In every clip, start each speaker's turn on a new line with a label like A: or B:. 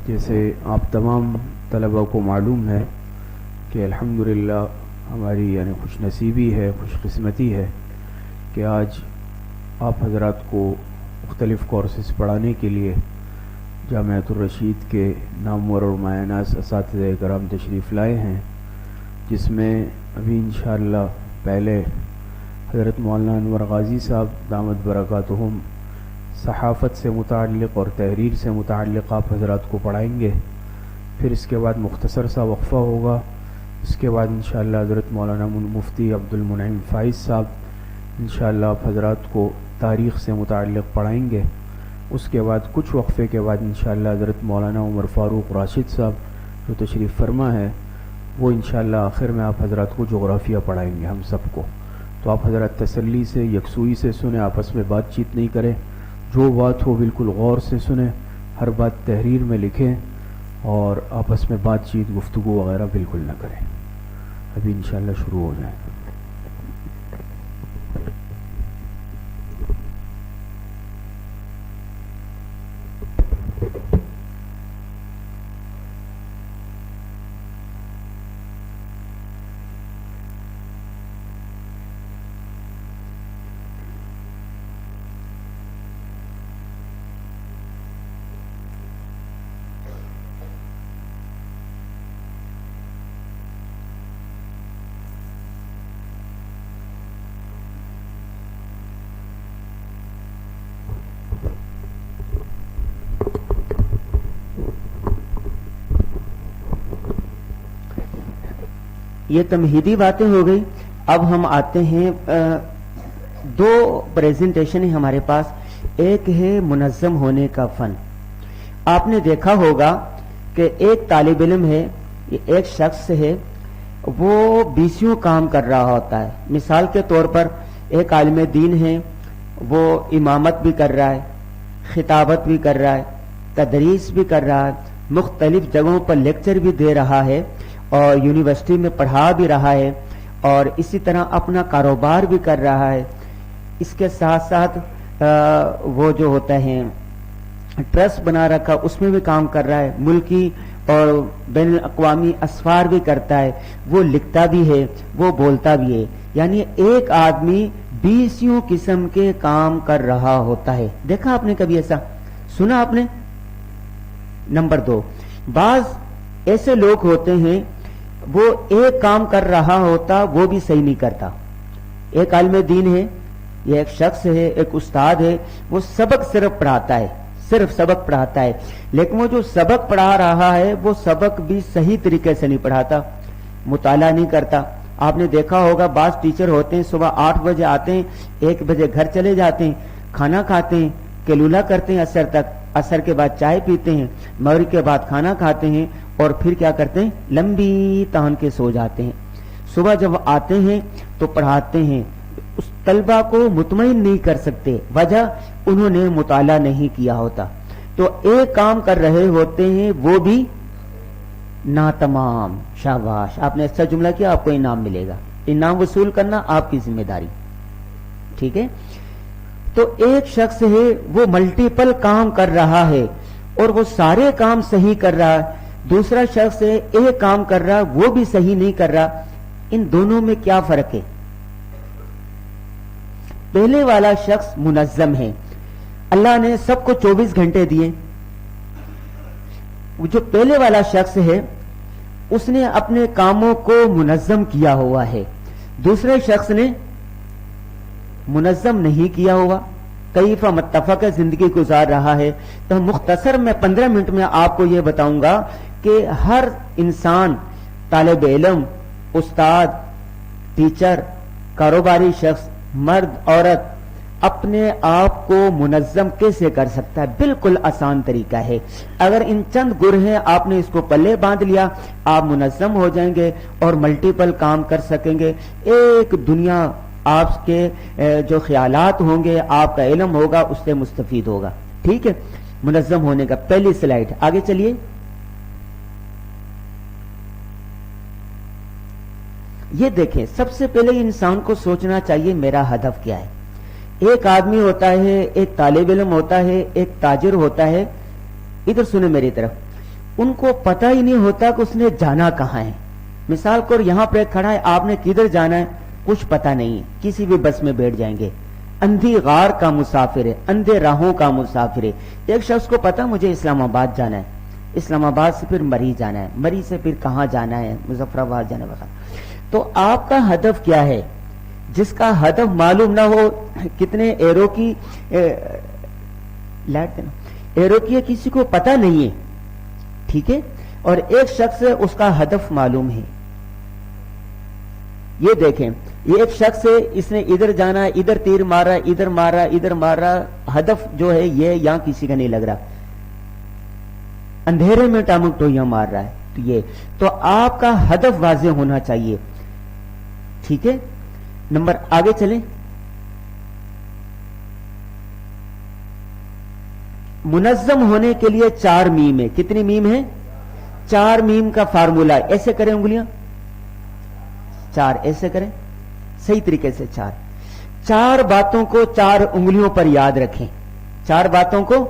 A: جیسے آپ تمام طلباء کو معلوم ہے کہ الحمدللہ ہماری یعنی خوش نصیبی ہے، خوش قسمتی ہے کہ آج آپ حضرات کو مختلف کورسز پڑھانے کے لیے جامعۃ الرشید کے نامور اور مایہ اساتذہ کرام تشریف لائے ہیں، جس میں ابھی انشاءاللہ پہلے حضرت مولانا انور غازی صاحب دامت برکاتہم صحافت سے متعلق اور تحریر سے متعلق آپ حضرات کو پڑھائیں گے. پھر اس کے بعد مختصر سا وقفہ ہوگا. اس کے بعد انشاءاللہ حضرت مولانا مفتی عبد المنعم فائز صاحب انشاءاللہ آپ حضرات کو تاریخ سے متعلق پڑھائیں گے. اس کے بعد کچھ وقفے کے بعد انشاءاللہ حضرت مولانا عمر فاروق راشد صاحب جو تشریف فرما ہے وہ انشاءاللہ آخر میں آپ حضرات کو جغرافیہ پڑھائیں گے ہم سب کو. تو آپ حضرات تسلی سے یکسوئی سے سنیں، آپس میں بات چیت نہیں کریں، جو بات ہو بالکل غور سے سنیں، ہر بات تحریر میں لکھیں اور آپس میں بات چیت گفتگو وغیرہ بالکل نہ کریں. ابھی انشاءاللہ شروع ہو جائیں.
B: یہ تمہیدی باتیں ہو گئی. اب ہم آتے ہیں دو پریزنٹیشن ہیں ہمارے پاس. ایک ہے منظم ہونے کا فن. آپ نے دیکھا ہوگا کہ ایک طالب علم ہے، ایک شخص ہے، وہ بیسیوں کام کر رہا ہوتا ہے. مثال کے طور پر ایک عالم دین ہے، وہ امامت بھی کر رہا ہے، خطابت بھی کر رہا ہے، تدریس بھی کر رہا ہے، مختلف جگہوں پر لیکچر بھی دے رہا ہے اور یونیورسٹی میں پڑھا بھی رہا ہے اور اسی طرح اپنا کاروبار بھی کر رہا ہے. اس کے ساتھ ساتھ وہ جو ہوتا ہے ٹرسٹ بنا رکھا اس میں بھی کام کر رہا ہے، ملکی اور بین الاقوامی اسفار بھی کرتا ہے، وہ لکھتا بھی ہے، وہ بولتا بھی ہے. یعنی ایک آدمی 20 قسم کے کام کر رہا ہوتا ہے. دیکھا آپ نے کبھی ایسا؟ سنا آپ نے؟ نمبر 2، بعض ایسے لوگ ہوتے ہیں وہ ایک کام کر رہا ہوتا وہ بھی صحیح نہیں کرتا. ایک عالم دین ہے، یہ ایک شخص ہے، ایک استاد ہے، وہ سبق صرف پڑھاتا ہے، صرف سبق پڑھاتا ہے، لیکن وہ جو سبق پڑھا رہا ہے وہ سبق بھی صحیح طریقے سے نہیں پڑھاتا، مطالعہ نہیں کرتا. آپ نے دیکھا ہوگا بعض ٹیچر ہوتے ہیں صبح 8 بجے آتے ہیں، 1 بجے گھر چلے جاتے ہیں، کھانا کھاتے ہیں، کیلولا کرتے ہیں عصر تک، عصر کے بعد چائے پیتے ہیں، مغرب کے بعد کھانا کھاتے ہیں اور پھر کیا کرتے ہیں؟ لمبی تان کے سو جاتے ہیں. صبح جب آتے ہیں تو پڑھاتے ہیں، اس طلبہ کو مطمئن نہیں کر سکتے، وجہ انہوں نے مطالعہ نہیں کیا ہوتا. تو ایک کام کر رہے ہوتے ہیں وہ بھی ناتمام. شاباش، آپ نے اچھا جملہ کیا، آپ کو انعام ملے گا. انعام وصول کرنا آپ کی ذمہ داری، ٹھیک ہے؟ تو ایک شخص ہے وہ ملٹیپل کام کر رہا ہے اور وہ سارے کام صحیح کر رہا ہے. دوسرا شخص ہے ایک کام کر رہا وہ بھی صحیح نہیں کر رہا. ان دونوں میں کیا فرق ہے؟ پہلے والا شخص منظم ہے، اللہ نے سب کو 24 گھنٹے دیے. جو پہلے والا شخص ہے اس نے اپنے کاموں کو منظم کیا ہوا ہے. دوسرے شخص نے منظم نہیں کیا ہوا، کیف متفق زندگی گزار رہا ہے. تو مختصر میں 15 منٹ میں آپ کو یہ بتاؤں گا کہ ہر انسان، طالب علم، استاد، ٹیچر، کاروباری شخص، مرد، عورت، اپنے آپ کو منظم کیسے کر سکتا ہے. بالکل آسان طریقہ ہے. اگر ان چند گر ہیں آپ نے اس کو پلے باندھ لیا، آپ منظم ہو جائیں گے اور ملٹیپل کام کر سکیں گے. ایک دنیا آپ کے جو خیالات ہوں گے، آپ کا علم ہوگا، اس سے مستفید ہوگا. ٹھیک ہے؟ منظم ہونے کا پہلی سلائیڈ آگے چلیے. یہ دیکھیں، سب سے پہلے انسان کو سوچنا چاہیے میرا ہدف کیا ہے. ایک آدمی ہوتا ہے، ایک طالب علم ہوتا ہے، ایک تاجر ہوتا ہے. ادھر سنیں میری طرف. ان کو پتہ ہی نہیں ہوتا کہ اس نے جانا کہاں ہے. مثال کو یہاں پہ کھڑا ہے, آپ نے کدھر جانا ہے کچھ پتہ نہیں ہے, کسی بھی بس میں بیٹھ جائیں گے. اندھی غار کا مسافر ہے, اندھے راہوں کا مسافر ہے. ایک شخص کو پتا مجھے اسلام آباد جانا ہے, اسلام آباد سے پھر مری جانا ہے, مری سے پھر کہاں جانا ہے, مظفر آباد جانا ہے وغیرہ. تو آپ کا ہدف کیا ہے؟ جس کا ہدف معلوم نہ ہو, کتنے ایرو کی لائٹ دینا, ایرو کی کسی کو پتہ نہیں ہے, ٹھیک ہے, اور ایک شخص اس کا ہدف معلوم ہے. یہ دیکھیں, یہ ایک شخص ہے, اس نے ادھر جانا ہے, ادھر تیر مارا, ادھر مارا, ادھر مارا, ہدف جو ہے یہ یہاں کسی کا نہیں لگ رہا, اندھیرے میں ٹامک ٹوئیاں مار رہا ہے. تو آپ کا ہدف واضح ہونا چاہیے, ٹھیک ہے. نمبر آگے چلیں. منظم ہونے کے لیے 4 میم ہے. کتنی میم ہے؟ 4 میم کا فارمولا. ایسے کریں انگلیاں, 4 ایسے کریں, صحیح طریقے سے 4 باتوں کو 4 انگلیوں پر یاد رکھیں. 4 باتوں کو,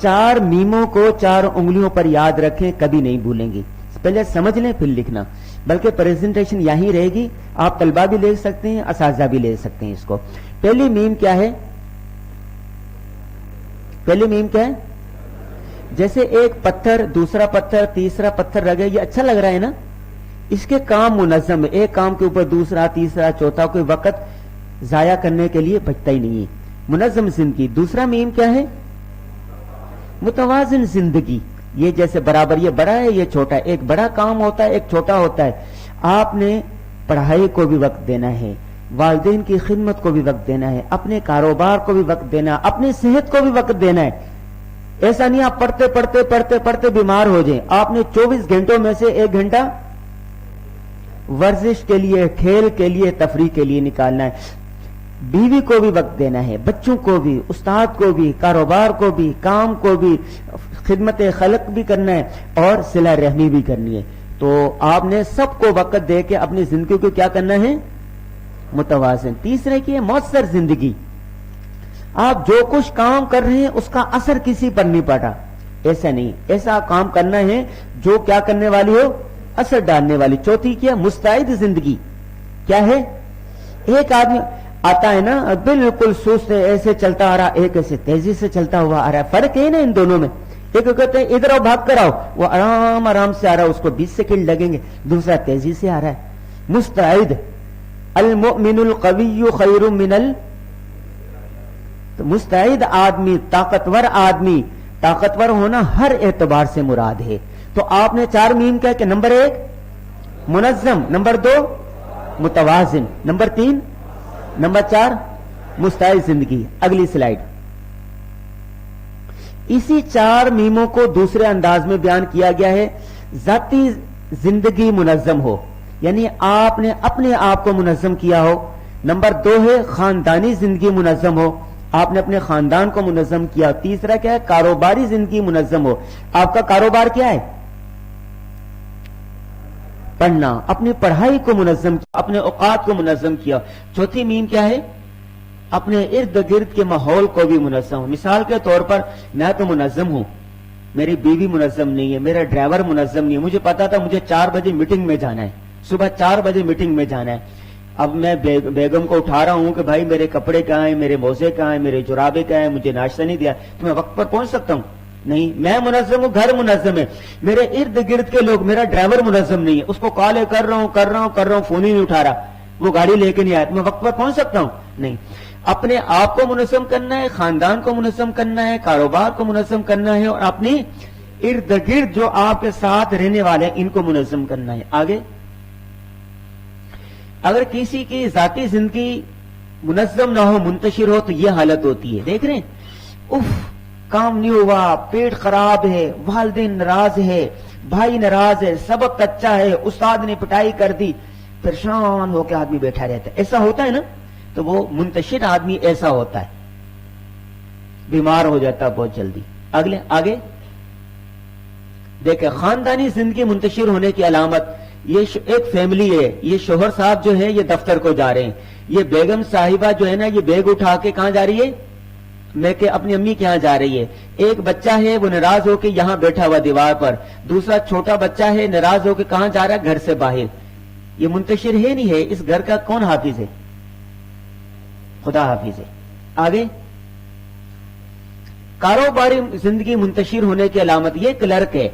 B: 4 میموں کو 4 انگلیوں پر یاد رکھیں, کبھی نہیں بھولیں گی. پہلے سمجھ لیں پھر لکھنا, بلکہ پریزنٹیشن یہی رہے گی, آپ طلبہ بھی لے سکتے ہیں, اساتذہ بھی لے سکتے ہیں اس کو. پہلی میم کیا ہے؟ پہلی میم کیا ہے؟ جیسے ایک پتھر, دوسرا پتھر, تیسرا پتھر رہ گیا, یہ اچھا لگ رہا ہے نا, اس کے کام منظم ہے, ایک کام کے اوپر دوسرا, تیسرا, چوتھا, کوئی وقت ضائع کرنے کے لیے بچتا ہی نہیں ہے. منظم زندگی. دوسرا میم کیا ہے؟ متوازن زندگی. یہ جیسے برابر, یہ بڑا ہے, یہ چھوٹا ہے, ایک بڑا کام ہوتا ہے, ایک چھوٹا ہوتا ہے. آپ نے پڑھائی کو بھی وقت دینا ہے, والدین کی خدمت کو بھی وقت دینا ہے, اپنے کاروبار کو بھی وقت دینا ہے, اپنی صحت کو بھی وقت دینا ہے. ایسا نہیں آپ پڑھتے پڑھتے پڑھتے پڑھتے بیمار ہو جائیں. آپ نے 24 گھنٹوں میں سے 1 گھنٹہ ورزش کے لیے, کھیل کے لیے, تفریح کے لیے نکالنا ہے. بیوی کو بھی وقت دینا ہے, بچوں کو بھی, استاد کو بھی, کاروبار کو بھی, کام کو بھی, خدمت خلق بھی کرنا ہے, اور صلہ رحمی بھی کرنی ہے. تو آپ نے سب کو وقت دے کے اپنی زندگی کو کیا کرنا ہے؟ متوازن. تیسرے کی ہے مؤثر زندگی. آپ جو کچھ کام کر رہے ہیں اس کا اثر کسی پر نہیں پڑا, ایسا نہیں, ایسا کام کرنا ہے جو کیا کرنے والی ہو, اثر ڈالنے والی. چوتھی کیا؟ مستعد زندگی. کیا ہے؟ ایک آدمی آتا ہے نا بالکل سست ایسے چلتا آ رہا, ایک ایسے تیزی سے چلتا ہوا آ رہا ہے. فرق ہے نا ان دونوں میں. ایک کہتے ہیں ادھر آؤ, بھاگ کر آؤ, وہ آرام آرام سے آ رہا ہے, اس کو 20 سیکنڈ لگیں گے. دوسرا تیزی سے آ رہا ہے. مستعد. المؤمن القوی خیر من تو مستعد آدمی, طاقتور آدمی, طاقتور ہونا ہر اعتبار سے مراد ہے. تو آپ نے 4 میم کیا کہ نمبر 1 منظم, نمبر 2 متوازن, نمبر 3, نمبر 4 مستعد زندگی. اگلی سلائیڈ. اسی 4 میموں کو دوسرے انداز میں بیان کیا گیا ہے. ذاتی زندگی منظم ہو, یعنی آپ نے اپنے آپ کو منظم کیا ہو. نمبر 2 ہے خاندانی زندگی منظم ہو, آپ نے اپنے خاندان کو منظم کیا. تیسرا کیا ہے؟ کاروباری زندگی منظم ہو. آپ کا کاروبار کیا ہے؟ پڑھنا, اپنی پڑھائی کو منظم کیا, اپنے اوقات کو منظم کیا. چوتھی میم کیا ہے؟ اپنے ارد گرد کے ماحول کو بھی منظم ہو. مثال کے طور پر میں تو منظم ہوں, میری بیوی منظم نہیں ہے, میرا ڈرائیور منظم نہیں ہے. مجھے پتا تھا مجھے 4 بجے میٹنگ میں جانا ہے, صبح 4 بجے میٹنگ میں جانا ہے. اب میں بیگم کو اٹھا رہا ہوں کہ بھائی میرے کپڑے کہاں ہیں, میرے موزے کہاں ہیں, میرے جرابے کہاں ہیں, مجھے ناشتہ نہیں دیا, تو میں وقت پر پہنچ سکتا ہوں؟ نہیں. میں منظم ہوں, گھر منظم ہے, میرے ارد گرد کے لوگ, میرا ڈرائیور منظم نہیں ہے, اس کو کالیں کر رہا ہوں, فون ہی نہیں اٹھا رہا, وہ گاڑی لے کے نہیں آیا, تو میں وقت پر پہنچ سکتا ہوں؟ نہیں. اپنے آپ کو منظم کرنا ہے, خاندان کو منظم کرنا ہے, کاروبار کو منظم کرنا ہے, اور اپنی ارد گرد جو آپ کے ساتھ رہنے والے ہیں ان کو منظم کرنا ہے. آگے اگر کسی کی ذاتی زندگی منظم نہ ہو, منتشر ہو, تو یہ حالت ہوتی ہے. دیکھ رہے ہیں, اف کام نہیں ہوا, پیٹ خراب ہے, والدین ناراض ہے, بھائی ناراض ہے, سبق اچھا ہے, استاد نے پٹائی کر دی, پریشان ہو کے آدمی بیٹھا رہتا ہے. ایسا ہوتا ہے نا, تو وہ منتشر آدمی ایسا ہوتا ہے, بیمار ہو جاتا ہے بہت جلدی. آگے دیکھیں, خاندانی زندگی منتشر ہونے کی علامت, یہ ایک فیملی ہے, یہ شوہر صاحب جو ہے یہ دفتر کو جا رہے ہیں, یہ بیگم صاحبہ جو ہے نا یہ بیگ اٹھا کے کہاں جا رہی ہے؟ میں کہ اپنی امی کے یہاں جا رہی ہے، ایک بچہ ہے وہ ناراض ہو کے یہاں بیٹھا ہوا دیوار پر، دوسرا چھوٹا بچہ ہے ناراض ہو کے کہاں جا رہا ہے؟ گھر سے باہر. یہ منتشر ہے نہیں ہے، اس گھر کا کون حافظ ہے؟ خدا حافظ ہے. آگے کاروباری زندگی منتشر ہونے کی علامت، یہ کلرک ہے،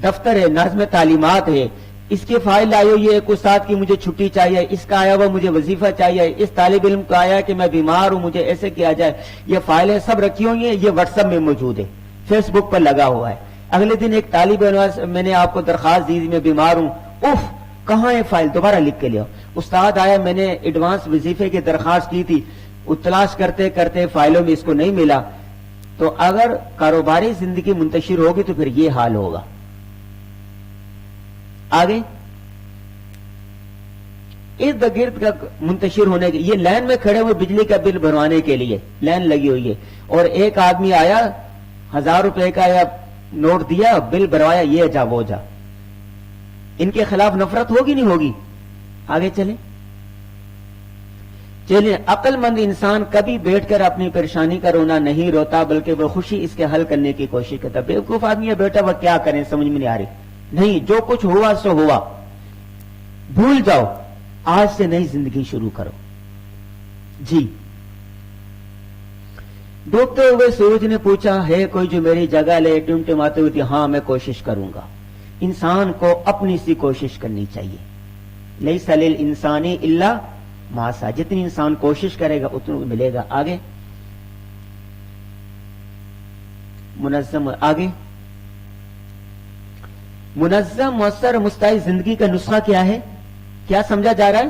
B: دفتر ہے، نظم تعلیمات ہے، اس کے فائل آئی ہوئی ہے، ایک استاد کی مجھے چھٹی چاہیے، اس کا آیا ہوا مجھے وظیفہ چاہیے، اس طالب علم کا آیا کہ میں بیمار ہوں مجھے ایسے کیا جائے، یہ فائلیں سب رکھی ہوئی ہیں، یہ واٹس ایپ میں موجود ہے، فیس بک پر لگا ہوا ہے. اگلے دن ایک طالب علم میں نے آپ کو درخواست دی میں بیمار ہوں، اف کہاں ہے فائل، دوبارہ لکھ کے لیا. استاد آیا میں نے ایڈوانس وظیفے کی درخواست کی تھی، تلاش کرتے کرتے فائلوں میں اس کو نہیں ملا. تو اگر کاروباری زندگی منتشر ہوگی تو پھر یہ حال ہوگا. آگے ارد گرد کا منتشر ہونے کے، یہ لائن میں کھڑے ہوئے بجلی کا بل بھروانے کے لیے لائن لگی ہوئی ہے، اور ایک آدمی آیا 1000 روپے کا یا نوٹ دیا، بل بھروایا، یہ جا وہ جا. ان کے خلاف نفرت ہوگی نہیں ہوگی؟ آگے چلیں. عقل مند انسان کبھی بیٹھ کر اپنی پریشانی کا رونا نہیں روتا، بلکہ وہ خوشی اس کے حل کرنے کی کوشش کرتا. بیوقوف آدمی ہے بیٹا وہ کیا کریں سمجھ میں نہیں آ رہی. نہیں، جو کچھ ہوا سو ہوا، بھول جاؤ، آج سے نئی زندگی شروع کرو. جی ڈوبتے ہوئے سورج نے پوچھا ہے کوئی جو میری جگہ لے؟ ٹمٹماتے ہوئے تھی ہاں میں کوشش کروں گا. انسان کو اپنی سی کوشش کرنی چاہیے. لیس للانسان الا ما سعی، جتنی انسان کوشش کرے گا اتنا ملے گا. آگے منظم، آگے منظم مؤثر مستعد زندگی کا نسخہ کیا ہے؟ کیا سمجھا جا رہا ہے؟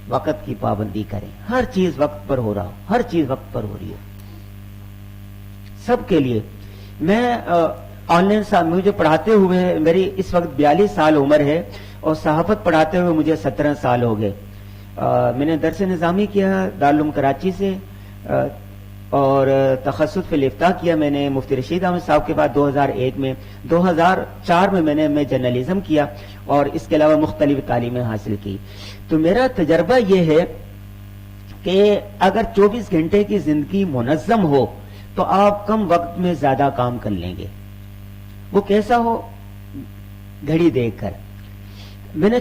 B: وقت کی پابندی کریں، ہر چیز وقت پر ہو رہا ہو، ہر چیز وقت پر ہو رہی ہے سب کے لیے. میں آن لائن مجھے پڑھاتے ہوئے میری اس وقت 42 سال عمر ہے، اور صحافت پڑھاتے ہوئے مجھے 17 سال ہو گئے. میں نے درس نظامی کیا دارالعلوم کراچی سے، اور تخصص فی الافتاء کیا میں نے مفتی رشید احمد صاحب کے بعد 2001 میں. 2004 میں نے جرنلزم کیا، اور اس کے علاوہ مختلف تعلیمیں حاصل کی. تو میرا تجربہ یہ ہے کہ اگر 24 گھنٹے کی زندگی منظم ہو تو آپ کم وقت میں زیادہ کام کر لیں گے. وہ کیسا ہو؟ گھڑی دیکھ کر. میں نے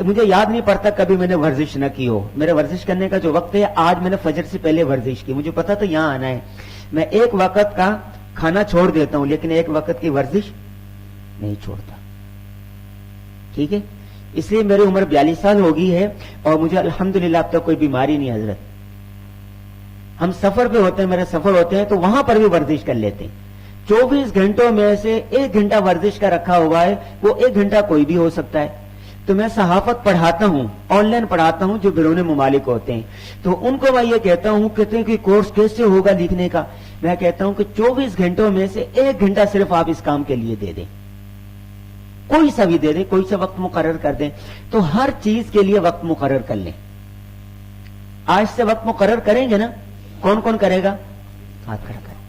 B: مجھے یاد نہیں پڑتا کبھی میں نے ورزش نہ کی ہو. میرے ورزش کرنے کا جو وقت ہے، آج میں نے فجر سے پہلے ورزش کی، مجھے پتا تو یہاں آنا ہے. میں ایک وقت کا کھانا چھوڑ دیتا ہوں لیکن ایک وقت کی ورزش نہیں چھوڑتا. ٹھیک ہے، اس لیے میری عمر 42 سال ہو گئی ہے، اور مجھے الحمدللہ اب تک کوئی بیماری نہیں. حضرت ہم سفر پہ ہوتے ہیں، میرے سفر ہوتے ہیں تو وہاں پر بھی ورزش کر لیتے ہیں. 24 گھنٹوں میں سے 1 گھنٹہ ورزش کا رکھا ہوا ہے، وہ 1 گھنٹہ کوئی بھی ہو سکتا ہے. تو میں صحافت پڑھاتا ہوں، آن لائن پڑھاتا ہوں جو بیرون ممالک ہوتے ہیں. تو ان کو میں یہ کہتا ہوں، کہتے ہیں کہ کورس کیسے ہوگا لکھنے کا؟ میں کہتا ہوں کہ 24 گھنٹوں میں سے 1 گھنٹہ صرف آپ اس کام کے لیے دے دیں، کوئی سا بھی دے دیں، کوئی سا وقت مقرر کر دیں. تو ہر چیز کے لیے وقت مقرر کر لیں. آج سے وقت مقرر کریں گے نا؟ کون کون کرے گا؟ ہاتھ کھڑا کریں.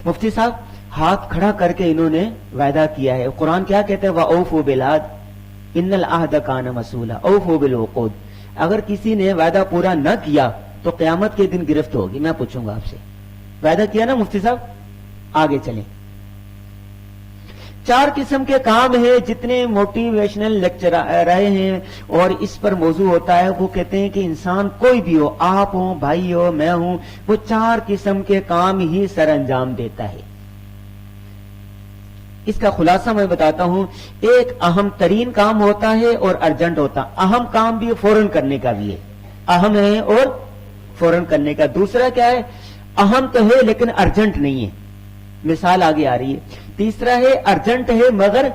B: مفتی صاحب ہاتھ کھڑا کر کے انہوں نے وعدہ کیا ہے. قرآن کیا کہتے ہیں؟ وَأَوْفُوا بِالْعَهْدِ إِنَّ الْعَهْدَ كَانَ مَسْئُولًا. أَوْفُوا بِالْعُقُودِ. اگر کسی نے وعدہ پورا نہ کیا تو قیامت کے دن گرفت ہوگی. میں پوچھوں گا آپ سے، وعدہ کیا نا مفتی صاحب؟ آگے چلیں. 4 قسم کے کام ہیں جتنے موٹیویشنل لیکچر رہے ہیں اور اس پر موضوع ہوتا ہے. وہ کہتے ہیں کہ انسان کوئی بھی ہو، آپ ہوں، بھائی ہو، میں ہوں، وہ 4 قسم کے کام ہی سر انجام دیتا ہے. اس کا خلاصہ میں بتاتا ہوں. ایک اہم ترین کام ہوتا ہے اور ارجنٹ ہوتا. اہم کام بھی فوراً کرنے کا بھی ہے، اہم ہے اور فوراً کرنے کا. دوسرا کیا ہے؟ اہم تو ہے لیکن ارجنٹ نہیں ہے. مثال آگے آ رہی ہے. تیسرا ہے ارجنٹ ہے مگر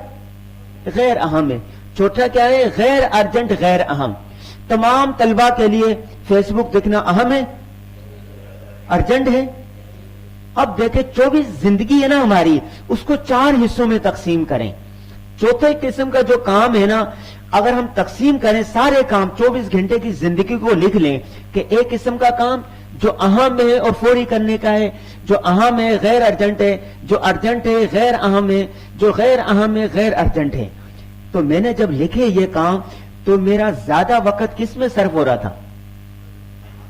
B: غیر اہم ہے. چوتھا کیا ہے؟ غیر ارجنٹ غیر اہم. تمام طلبہ کے لیے فیس بک دیکھنا اہم ہے، ارجنٹ ہے. اب دیکھیں 24 زندگی ہے نا ہماری، اس کو 4 حصوں میں تقسیم کریں. چوتھے قسم کا جو کام ہے نا، اگر ہم تقسیم کریں سارے کام 24 گھنٹے کی زندگی کو لکھ لیں کہ ایک قسم کا کام جو اہم ہے اور فوری کرنے کا ہے، جو اہم ہے غیر ارجنٹ ہے، جو ارجنٹ ہے غیر اہم ہے، جو غیر اہم ہے غیر ارجنٹ ہے. تو میں نے جب لکھے یہ کام تو میرا زیادہ وقت کس میں صرف ہو رہا تھا؟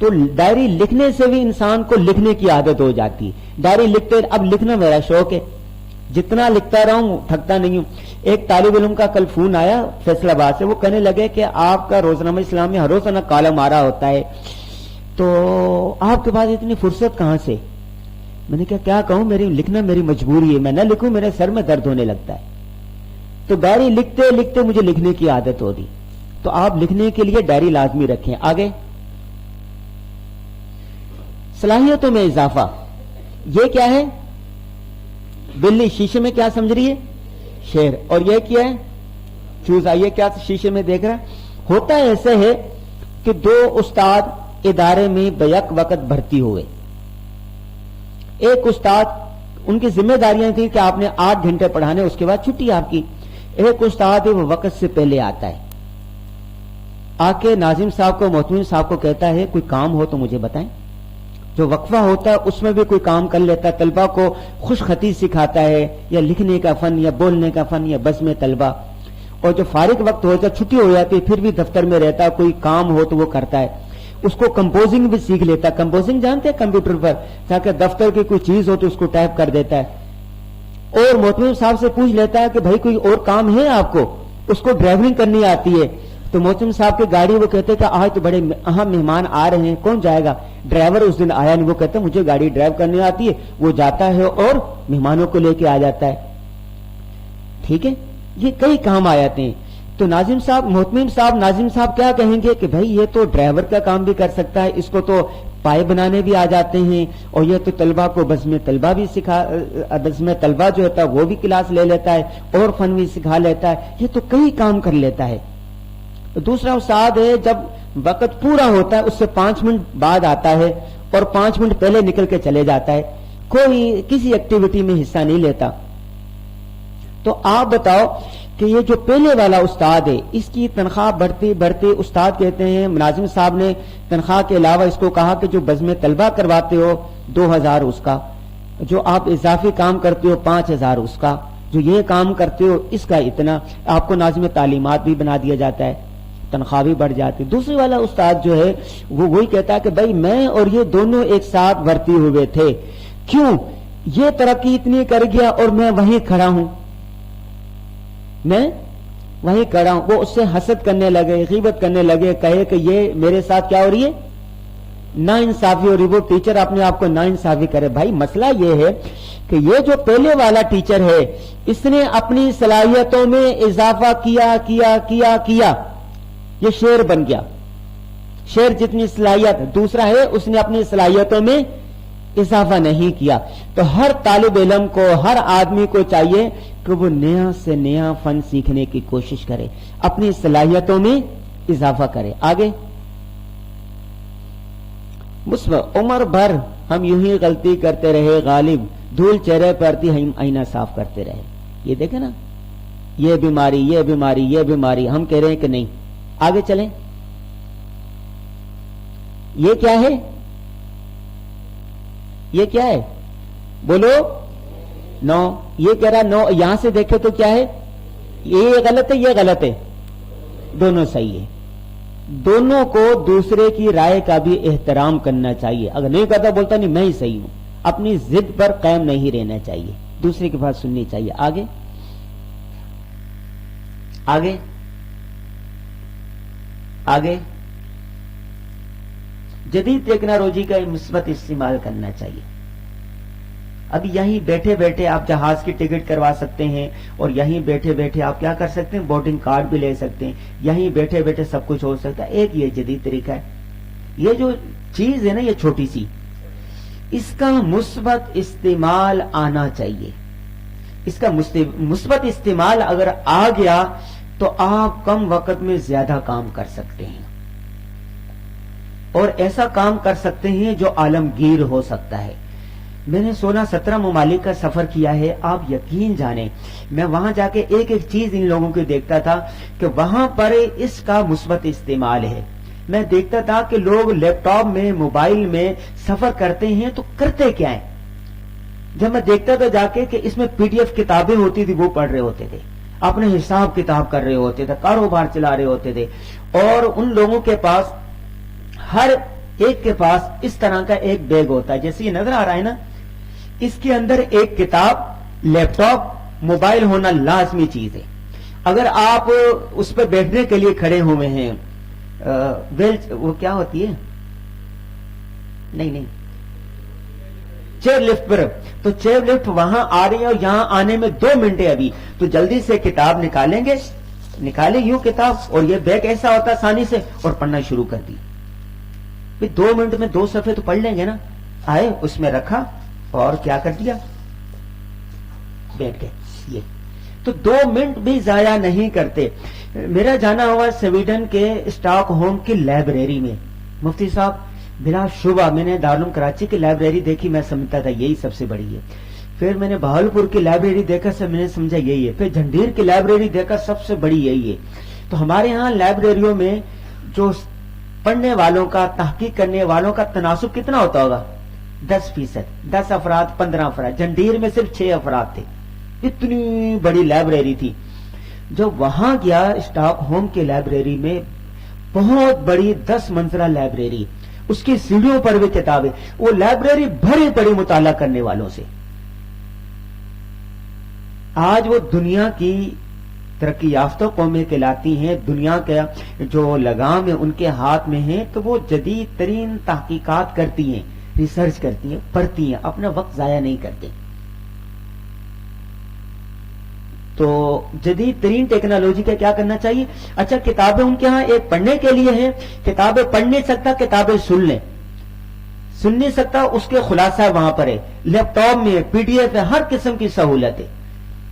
B: تو ڈائری لکھنے سے بھی انسان کو لکھنے کی عادت ہو جاتی ہے. ڈائری لکھتے, اب لکھنا میرا شوق ہے, جتنا لکھتا رہا ہوں تھکتا نہیں ہوں. ایک طالب علم کا کل فون آیا فیصل آباد سے, وہ کہنے لگے کہ آپ کا روزنامہ اسلامی ہر روزانہ کالم آ رہا ہوتا ہے, تو آپ کے پاس اتنی فرصت کہاں سے؟ میں نے کہا کیا کہوں, لکھنا میری مجبوری ہے, میں نہ لکھوں میرے سر میں درد ہونے لگتا ہے. تو ڈائری لکھتے لکھتے مجھے لکھنے کی عادت ہو رہی. تو آپ لکھنے کے لیے ڈائری لازمی رکھیں. آگے صلاحیتوں میں اضافہ, یہ کیا ہے؟ بلی شیشے میں کیا سمجھ رہی ہے؟ شیر. اور یہ کیا ہے؟ چوزا. یہ کیا شیشے میں دیکھ رہا ہے؟ ہوتا ہے ایسے ہے کہ دو استاد ادارے میں بیک وقت بھرتی ہوئے. ایک استاد, ان کی ذمہ داریاں تھیں کہ آپ نے 8 گھنٹے پڑھانے, اس کے بعد چھٹی آپ کی. ایک استاد ہے وہ وقت سے پہلے آتا ہے, آ کے ناظم صاحب کو, محتمم صاحب کو کہتا ہے کوئی کام ہو تو مجھے بتائیں. جو وقفہ ہوتا ہے اس میں بھی کوئی کام کر لیتا ہے, طلبہ کو خوش خطی سکھاتا ہے, یا لکھنے کا فن, یا بولنے کا فن, یا بس میں طلبہ. اور جو فارغ وقت ہو جائے, چھٹی ہو جاتی ہے, پھر بھی دفتر میں رہتا ہے, کوئی کام ہو تو وہ کرتا ہے. اس کو کمپوزنگ بھی سیکھ لیتا ہے. کمپوزنگ جانتے ہیں کمپیوٹر پر, تاکہ دفتر کی کوئی چیز ہو تو اس کو ٹائپ کر دیتا ہے. اور محتمم صاحب سے پوچھ لیتا ہے کہ بھائی کوئی اور کام ہے آپ کو, اس کو ڈرائیونگ کرنی آتی ہے. تو محتمم صاحب کی گاڑی, وہ کہتے کہ آج تو بڑے اہم مہمان آ رہے ہیں, کون جائے گا؟ ڈرائیور اس دن آیا نہیں. وہ کہتے مجھے گاڑی ڈرائیو کرنی آتی ہے. وہ جاتا ہے اور مہمانوں کو لے کے آ جاتا ہے. ٹھیک ہے, یہ کئی کام آ جاتے ہیں. تو ناظم صاحب, محتمم صاحب, ناظم صاحب کیا کہیں گے کہ بھائی یہ تو ڈرائیور کا کام بھی کر سکتا ہے, اس کو تو پائے بنانے بھی آ جاتے ہیں, اور یہ تو طلبہ کو بزم طلبہ بھی بزم طلبہ جو ہوتا ہے وہ بھی کلاس لے لیتا ہے, اور فن بھی سکھا لیتا ہے, یہ تو کئی کام کر لیتا ہے. دوسرا استاد ہے, جب وقت پورا ہوتا ہے اس سے 5 منٹ بعد آتا ہے, اور 5 منٹ پہلے نکل کے چلے جاتا ہے, کوئی کسی ایکٹیویٹی میں حصہ نہیں لیتا. تو آپ بتاؤ کہ یہ جو پہلے والا استاد ہے, اس کی تنخواہ بڑھتی بڑھتی, استاد کہتے ہیں, ملازم صاحب نے تنخواہ کے علاوہ اس کو کہا کہ جو بزم طلبہ کرواتے ہو 2000 اس کا, جو آپ اضافی کام کرتے ہو 5000 اس کا, جو یہ کام کرتے ہو اس کا اتنا, آپ کو ناظم تعلیمات بھی بنا دیا جاتا ہے, تنخواہ بھی بڑھ جاتی. دوسرے والا استاد جو ہے وہ وہی کہتا ہے کہ بھائی میں اور یہ دونوں ایک ساتھ بھرتی ہوئے تھے, کیوں یہ ترقی اتنی کر گیا اور میں وہیں کھڑا ہوں, میں وہیں کھڑا ہوں. وہ اس سے حسد کرنے لگے, غیبت کرنے لگے, کہے کہ یہ میرے ساتھ کیا ہو رہی ہے, نا انصافی ہو رہی. وہ ٹیچر اپنے آپ کو نا انصافی کرے. بھائی مسئلہ یہ ہے کہ یہ جو پہلے والا ٹیچر ہے, اس نے اپنی صلاحیتوں میں اضافہ کیا کیا کیا کیا, یہ شیر بن گیا, شیر جتنی صلاحیت. دوسرا ہے اس نے اپنی صلاحیتوں میں اضافہ نہیں کیا. تو ہر طالب علم کو, ہر آدمی کو چاہیے کہ وہ نیا سے نیا فن سیکھنے کی کوشش کرے, اپنی صلاحیتوں میں اضافہ کرے. آگے مثبت, عمر بھر ہم یوں ہی غلطی کرتے رہے, غالب دھول چہرے پر آتی ہم آئینہ صاف کرتے رہے. یہ دیکھیں نا, یہ بیماری, یہ بیماری, یہ بیماری, ہم کہہ رہے ہیں کہ نہیں. آگے چلیں, یہ کیا ہے, یہ کیا ہے, بولو, 9. یہ کہہ رہا 9, یہاں سے دیکھے تو کیا ہے, یہ غلط ہے, یہ غلط ہے, دونوں صحیح ہے. دونوں کو دوسرے کی رائے کا بھی احترام کرنا چاہیے. اگر نہیں کرتا بولتا نہیں میں ہی صحیح ہوں, اپنی ضد پر قائم نہیں رہنا چاہیے, دوسرے کی بات سننی چاہیے. آگے آگے آگے جدید ٹیکنالوجی کا مثبت استعمال کرنا چاہیے. اب یہیں بیٹھے بیٹھے آپ جہاز کی ٹکٹ کروا سکتے ہیں, اور یہیں بیٹھے بیٹھے آپ کیا کر سکتے ہیں, بورڈنگ کارڈ بھی لے سکتے ہیں, یہیں بیٹھے بیٹھے سب کچھ ہو سکتا ہے. ایک یہ جدید طریقہ ہے. یہ جو چیز ہے نا, یہ چھوٹی سی, اس کا مثبت استعمال آنا چاہیے. اس کا مثبت استعمال اگر آ گیا تو آپ کم وقت میں زیادہ کام کر سکتے ہیں, اور ایسا کام کر سکتے ہیں جو عالمگیر ہو سکتا ہے. میں نے 16-17 ممالک کا سفر کیا ہے. آپ یقین جانیں, میں وہاں جا کے ایک ایک چیز ان لوگوں کی دیکھتا تھا کہ وہاں پر اس کا مثبت استعمال ہے. میں دیکھتا تھا کہ لوگ لیپ ٹاپ میں, موبائل میں سفر کرتے ہیں تو کرتے کیا ہیں. جب میں دیکھتا تھا جا کے کہ اس میں PDF کتابیں ہوتی تھی, وہ پڑھ رہے ہوتے تھے, اپنے حساب کتاب کر رہے ہوتے تھے, کاروبار چلا رہے ہوتے تھے, اور ان لوگوں کے پاس ہر ایک کے پاس اس طرح کا ایک بیگ ہوتا ہے، جیسے یہ نظر آ رہا ہے نا، اس کے اندر ایک کتاب، لیپ ٹاپ، موبائل ہونا لازمی چیز ہے۔ اگر آپ اس پہ بیٹھنے کے لیے کھڑے ہوئے ہیں، وہ کیا ہوتی ہے، نہیں چیئر لفٹ پر، تو چیئر لفٹ وہاں آ رہی ہے اور یہاں آنے میں 2 منٹ ہے ابھی، تو جلدی سے کتاب نکالیں یوں کتاب، اور یہ بیگ ایسا ہوتا آسانی سے، اور پڑھنا شروع کر دی۔ 2 منٹ میں 2 صفحے تو پڑھ لیں گے نا، آئے اس میں رکھا اور کیا کر دیا، بیٹھ گئے۔ یہ تو 2 منٹ بھی ضائع نہیں کرتے۔ میرا جانا ہوا سویڈن کے اسٹاک ہوم کی لائبریری میں، مفتی صاحب بلا شبہ میں نے دارالعلوم کراچی کی لائبریری دیکھی، میں سمجھتا تھا یہی سب سے بڑی ہے، پھر میں نے بہاولپور کی لائبریری دیکھا، میں نے سمجھا یہی ہے، پھر جھنڈیر کی لائبریری دیکھا، سب سے بڑی یہی ہے۔ تو ہمارے ہاں لائبریریوں میں جو پڑھنے والوں کا، تحقیق کرنے والوں کا تناسب کتنا ہوتا ہوگا، 10%، 10 افراد 15 افراد، جھنڈیر میں صرف 6 افراد تھے، اتنی بڑی لائبریری تھی۔ جب وہاں گیا اسٹاک ہوم کی لائبریری میں، بہت بڑی 10 منزلہ لائبریری، اس کی سیڑھیوں پر بھی کتابیں، وہ لائبریری بھری پڑی مطالعہ کرنے والوں سے۔ آج وہ دنیا کی ترقی یافتہ قومیں کہلاتی ہیں، دنیا کا جو لگام ہے ان کے ہاتھ میں ہے، تو وہ جدید ترین تحقیقات کرتی ہیں، ریسرچ کرتی ہیں، پڑھتی ہیں، اپنا وقت ضائع نہیں کرتے۔ تو جدید ترین ٹیکنالوجی کا کیا کرنا چاہیے؟ اچھا کتابیں ان کے ہاں ایک پڑھنے کے لیے ہیں، کتابیں پڑھ نہیں سکتا کتابیں سن نہیں سکتا، اس کے خلاصہ وہاں پر ہے، لیپ ٹاپ میں PDF ہے، ہر قسم کی سہولت ہے،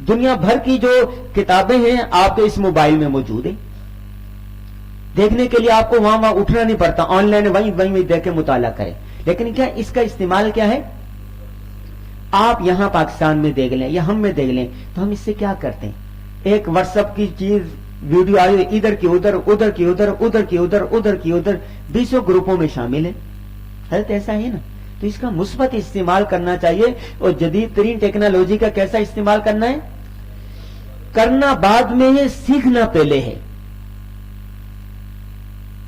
B: دنیا بھر کی جو کتابیں ہیں آپ کے اس موبائل میں موجود ہیں، دیکھنے کے لیے آپ کو وہاں اٹھنا نہیں پڑتا، آن لائن وہیں دیکھ کے مطالعہ کریں۔ لیکن کیا اس کا استعمال کیا ہے؟ آپ یہاں پاکستان میں دیکھ لیں یا ہم میں دیکھ لیں، تو ہم اس سے کیا کرتے ہیں، ایک واٹس ایپ کی چیز ویڈیو آئی، ادھر کی ادھر، ادھر کی ادھر، ادھر کی ادھر، ادھر کی ادھر، 20 گروپوں میں شامل ہے۔ حضرت ایسا ہے نا، تو اس کا مثبت استعمال کرنا چاہیے۔ اور جدید ترین ٹیکنالوجی کا کیسا استعمال کرنا ہے؟ کرنا بعد میں ہے، سیکھنا پہلے ہے۔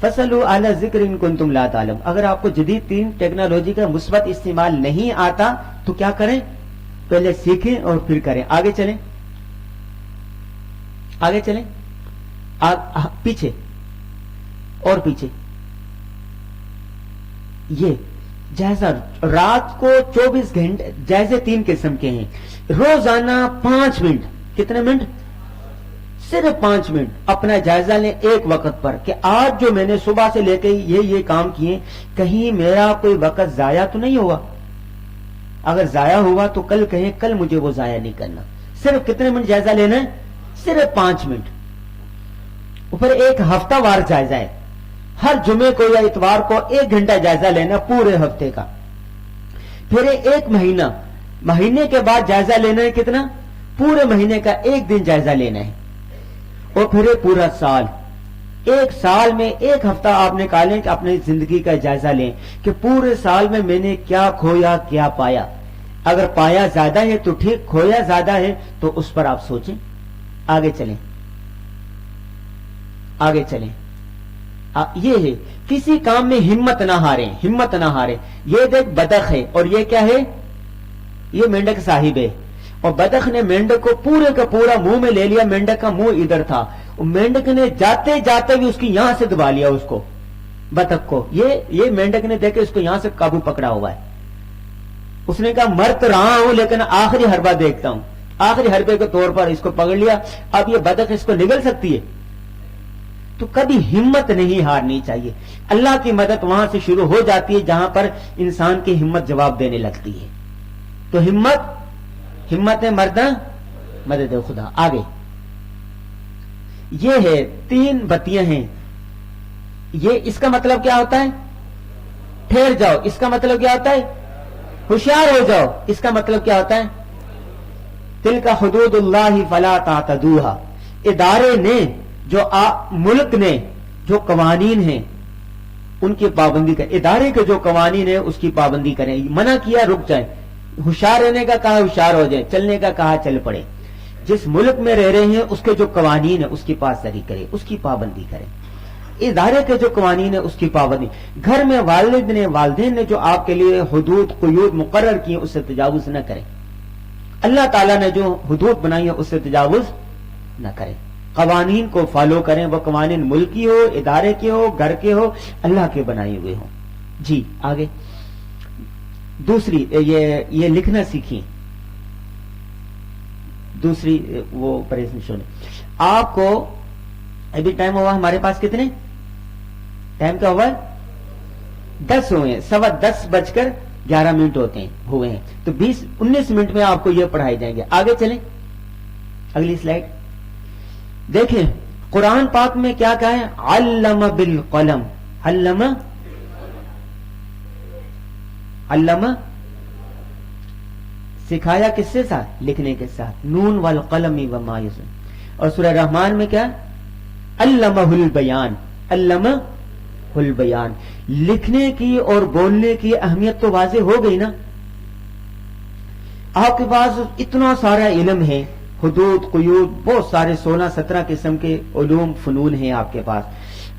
B: فَاسْأَلُوا أَهْلَ الذِّكْرِ إِن كُنتُمْ لَا تَعْلَمُونَ۔ اگر آپ کو جدید ترین ٹیکنالوجی کا مثبت استعمال نہیں آتا تو کیا کریں؟ پہلے سیکھیں اور پھر کریں۔ آگے چلیں، پیچھے اور پیچھے۔ یہ جائزہ رات کو 24 گھنٹے، جائزے 3 قسم کے ہیں، روزانہ 5 منٹ، کتنے منٹ؟ صرف 5 منٹ اپنا جائزہ لیں ایک وقت پر، کہ آج جو میں نے صبح سے لے کے یہ کام کیے، کہیں میرا کوئی وقت ضائع تو نہیں ہوا؟ اگر ضائع ہوا تو کل کہیں کل مجھے وہ ضائع نہیں کرنا۔ صرف کتنے منٹ جائزہ لینا ہے؟ صرف 5 منٹ۔ اوپر ایک ہفتہ وار جائزہ ہے، ہر جمعے کو یا اتوار کو 1 گھنٹہ جائزہ لینا پورے ہفتے کا۔ پھر 1 مہینے کے بعد جائزہ لینا ہے، کتنا؟ پورے مہینے کا 1 دن جائزہ لینا ہے۔ اور پھر پورا سال، 1 سال میں 1 ہفتہ آپ نکالیں کہ اپنی زندگی کا جائزہ لیں کہ پورے سال میں میں نے کیا کھویا کیا پایا۔ اگر پایا زیادہ ہے تو ٹھیک، کھویا زیادہ ہے تو اس پر آپ سوچیں۔ آگے چلیں۔ یہ ہے کسی کام میں ہمت نہ ہاریں۔ یہ دیکھ بدخ ہے، اور یہ کیا ہے؟ یہ مینڈک صاحب ہے، اور بدخ نے مینڈک کو پورے کا پورا منہ میں لے لیا، مینڈک کا منہ ادھر تھا، مینڈک نے جاتے جاتے بھی اس کی یہاں سے دبا لیا اس کو، بطخ کو۔ یہ مینڈک نے دیکھے اس کو یہاں سے قابو پکڑا ہوا ہے۔ اس نے کہا مر تو رہا ہوں لیکن آخری حربہ دیکھتا ہوں، آخری حربے کے طور پر اس کو پکڑ لیا۔ اب یہ بطخ اس کو نگل سکتی ہے؟ تو کبھی ہمت نہیں ہارنی چاہیے۔ اللہ کی مدد وہاں سے شروع ہو جاتی ہے جہاں پر انسان کی ہمت جواب دینے لگتی ہے۔ تو ہمت مردہ مدد خدا۔ آگے یہ ہے 3 بتیاں ہیں، یہ اس کا مطلب کیا ہوتا ہے؟ ٹھہر جاؤ۔ اس کا مطلب کیا ہوتا ہے؟ ہوشیار ہو جاؤ۔ اس کا مطلب کیا ہوتا ہے؟ تلک حدود اللہ فلا تعتدوها۔ ادارے نے جو ملک نے جو قوانین ہیں ان کی پابندی کریں، ادارے کے جو قوانین ہیں اس کی پابندی کریں، منع کیا رک جائیں، ہوشیار رہنے کا کہا ہوشیار ہو جائیں، چلنے کا کہا چل پڑے، جس ملک میں رہ رہے ہیں اس کے جو قوانین ہیں اس کی پاسداری کریں، اس کی پابندی کریں۔ ادارے کے جو قوانین ہیں اس کی پابندی. گھر میں والدین نے جو آپ کے لیے حدود قیود مقرر کی ہیں اس سے تجاوز نہ کریں. اللہ تعالیٰ نے جو حدود بنائی ہے اس سے تجاوز نہ کریں. قوانین کو فالو کریں، وہ قوانین ملکی ہو، ادارے کے ہو، گھر کے ہو، اللہ کے بنائے ہوئے ہوں. جی آگے دوسری یہ لکھنا سیکھیں. دوسری وہ پریزنٹیشن آپ کو ابھی ٹائم ہوا ہمارے پاس کتنے ٹائم کا ہوا ہے 10 ہوئے ہیں، 10:11 ہوتے ہیں ہوئے ہیں. تو 19 منٹ میں آپ کو یہ پڑھائے جائیں گے. آگے چلیں اگلی سلائڈ دیکھیں. قرآن پاک میں کیا کہا ہے؟ علم بالقلم. علم سکھایا کس سے ساتھ؟ لکھنے کے ساتھ. نون والقلم وما یسطرون. اور سورہ رحمان میں کیا؟ علمہ البیان. علمہ البیان. لکھنے کی اور بولنے کی اہمیت تو واضح ہو گئی نا. آپ کے پاس اتنا سارا علم ہے، حدود قیود بہت سارے 16-17 قسم کے علوم فنون ہیں آپ کے پاس.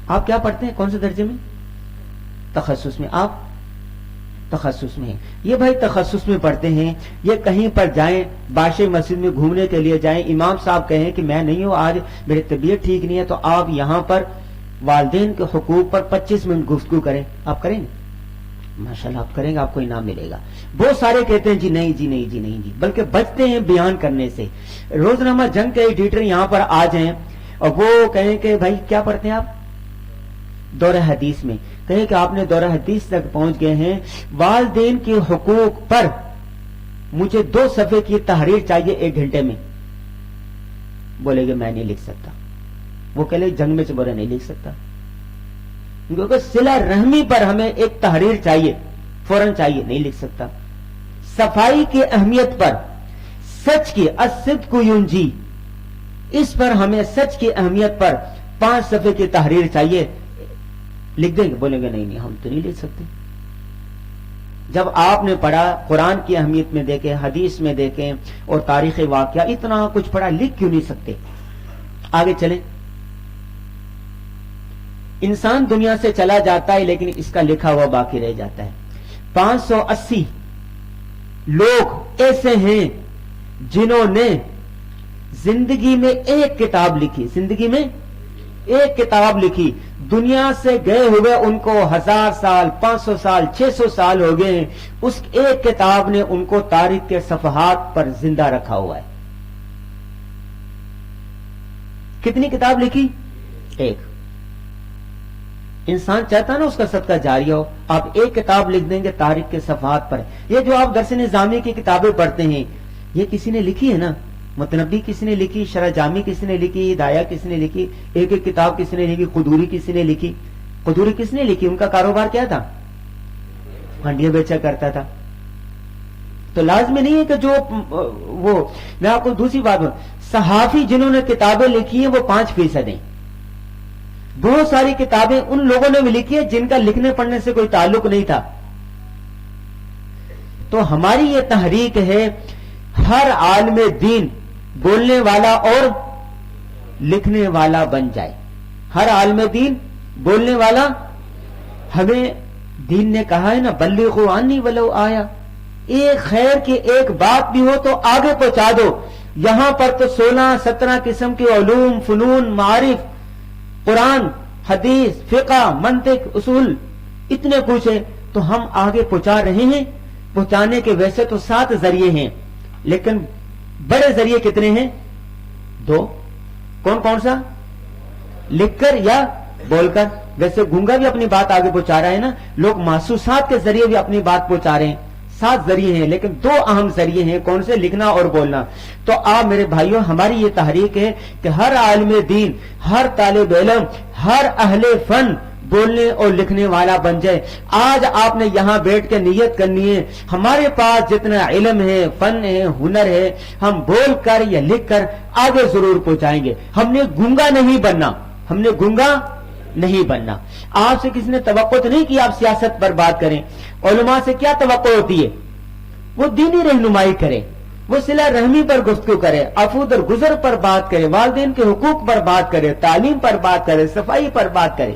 B: آپ کیا پڑھتے ہیں؟ کون سے درجے میں؟ تخصص میں. آپ تخصص میں ہیں. یہ بھائی تخصص میں پڑھتے ہیں. یہ کہیں پر جائیں، بادشاہ مسجد میں گھومنے کے لیے جائیں، امام صاحب کہیں کہ میں نہیں ہوں آج، میری طبیعت ٹھیک نہیں ہے، تو آپ یہاں پر والدین کے حقوق پر 25 منٹ گفتگو کریں. آپ کریں گے؟ ماشاءاللہ آپ کریں گے، آپ کو انعام ملے گا. بہت سارے کہتے ہیں جی نہیں جی نہیں جی نہیں جی، بلکہ بچتے ہیں بیان کرنے سے. روزنامہ جنگ کے ایڈیٹر یہاں پر آ جائیں اور وہ کہیں کہ بھائی کیا پڑھتے ہیں آپ؟ دورہ حدیث میں. کہیں کہ آپ نے دورہ حدیث تک پہنچ گئے ہیں، والدین کے حقوق پر مجھے 2 صفحے کی تحریر چاہیے 1 گھنٹے میں. بولے گے میں نہیں لکھ سکتا. وہ کہہ لے جنگ میں سے بولے نہیں لکھ سکتا، کیونکہ صلہ رحمی پر ہمیں ایک تحریر چاہیے، فوراً چاہیے، نہیں لکھ سکتا. صفائی کی اہمیت پر، سچ کی الصدق ینجی، اس پر ہمیں سچ کی اہمیت پر 5 صفحے کی تحریر چاہیے، لکھ دیں گے؟ بولیں گے نہیں ہم تو نہیں لکھ سکتے. جب آپ نے پڑھا، قرآن کی اہمیت میں دیکھیں، حدیث میں دیکھیں اور تاریخ واقعہ، اتنا کچھ پڑھا، لکھ کیوں نہیں سکتے؟ آگے چلیں. انسان دنیا سے چلا جاتا ہے لیکن اس کا لکھا ہوا باقی رہ جاتا ہے. 580 لوگ ایسے ہیں جنہوں نے زندگی میں ایک کتاب لکھی، زندگی میں ایک کتاب لکھی. دنیا سے گئے ہوئے ان کو 1000 سال، 500 سال، 600 سال ہو گئے ہیں. اس ایک کتاب نے ان کو تاریخ کے صفحات پر زندہ رکھا ہوا ہے. کتنی کتاب لکھی؟ ایک. انسان چاہتا نا اس کا صدقہ جاریہ ہو. آپ ایک کتاب لکھ دیں گے تاریخ کے صفحات پر. یہ جو آپ درس نظامی کی کتابیں پڑھتے ہیں، یہ کسی نے لکھی ہے نا. متنبی کسی نے لکھی، شرح جامی کسی نے لکھی، ہدایہ کسی نے لکھی، ایک ایک کتاب کسی نے لکھی. قدوری کسی نے لکھی. قدوری کس نے لکھی؟ ان کا کاروبار کیا تھا؟ ہنڈیاں بیچا کرتا تھا. تو لازمی نہیں ہے کہ جو وہ، میں آپ کو دوسری بات بولوں، صحافی جنہوں نے کتابیں لکھی ہیں وہ 5% ہیں. بہت ساری کتابیں ان لوگوں نے بھی لکھی ہے جن کا لکھنے پڑھنے سے کوئی تعلق نہیں تھا. تو ہماری یہ تحریک ہے ہر عالم دین بولنے والا اور لکھنے والا بن جائے. ہر عالم دین بولنے والا. ہمیں دین نے کہا ہے نا بلغوا عنی ولو آیا، ایک خیر کی ایک بات بھی ہو تو آگے پہنچا دو. یہاں پر تو 16-17 قسم کے علوم، فنون، معارف، قرآن، حدیث، فقہ، منطق، اصول، اتنے کچھ ہے تو ہم آگے پہنچا رہے ہیں. پہنچانے کے ویسے تو 7 ذریعے ہیں لیکن بڑے ذریعے کتنے ہیں؟ 2. کون کون سا؟ لکھ کر یا بول کر. ویسے گونگا بھی اپنی بات آگے پہنچا رہا ہے نا. لوگ محسوسات کے ذریعے بھی اپنی بات پہنچا رہے ہیں. 7 ذریعے ہیں لیکن 2 اہم ذریعے ہیں. کون سے؟ لکھنا اور بولنا. تو آپ میرے بھائیوں، ہماری یہ تحریک ہے کہ ہر عالم دین، ہر طالب علم، ہر اہل فن بولنے اور لکھنے والا بن جائے. آج آپ نے یہاں بیٹھ کے نیت کرنی ہے ہمارے پاس جتنا علم ہے، فن ہے، ہنر ہے، ہم بول کر یا لکھ کر آگے ضرور پہنچائیں گے. ہم نے گونگا نہیں بننا. ہم نے گونگا نہیں بننا. آپ سے کسی نے توقع تو نہیں کی آپ سیاست پر بات کریں. علماء سے کیا توقع ہوتی ہے؟ وہ دینی رہنمائی کرے، وہ صلہ رحمی پر گفتگو کرے، عفو درگزر پر بات کرے، والدین کے حقوق پر بات کرے، تعلیم پر بات کرے، صفائی پر بات کرے.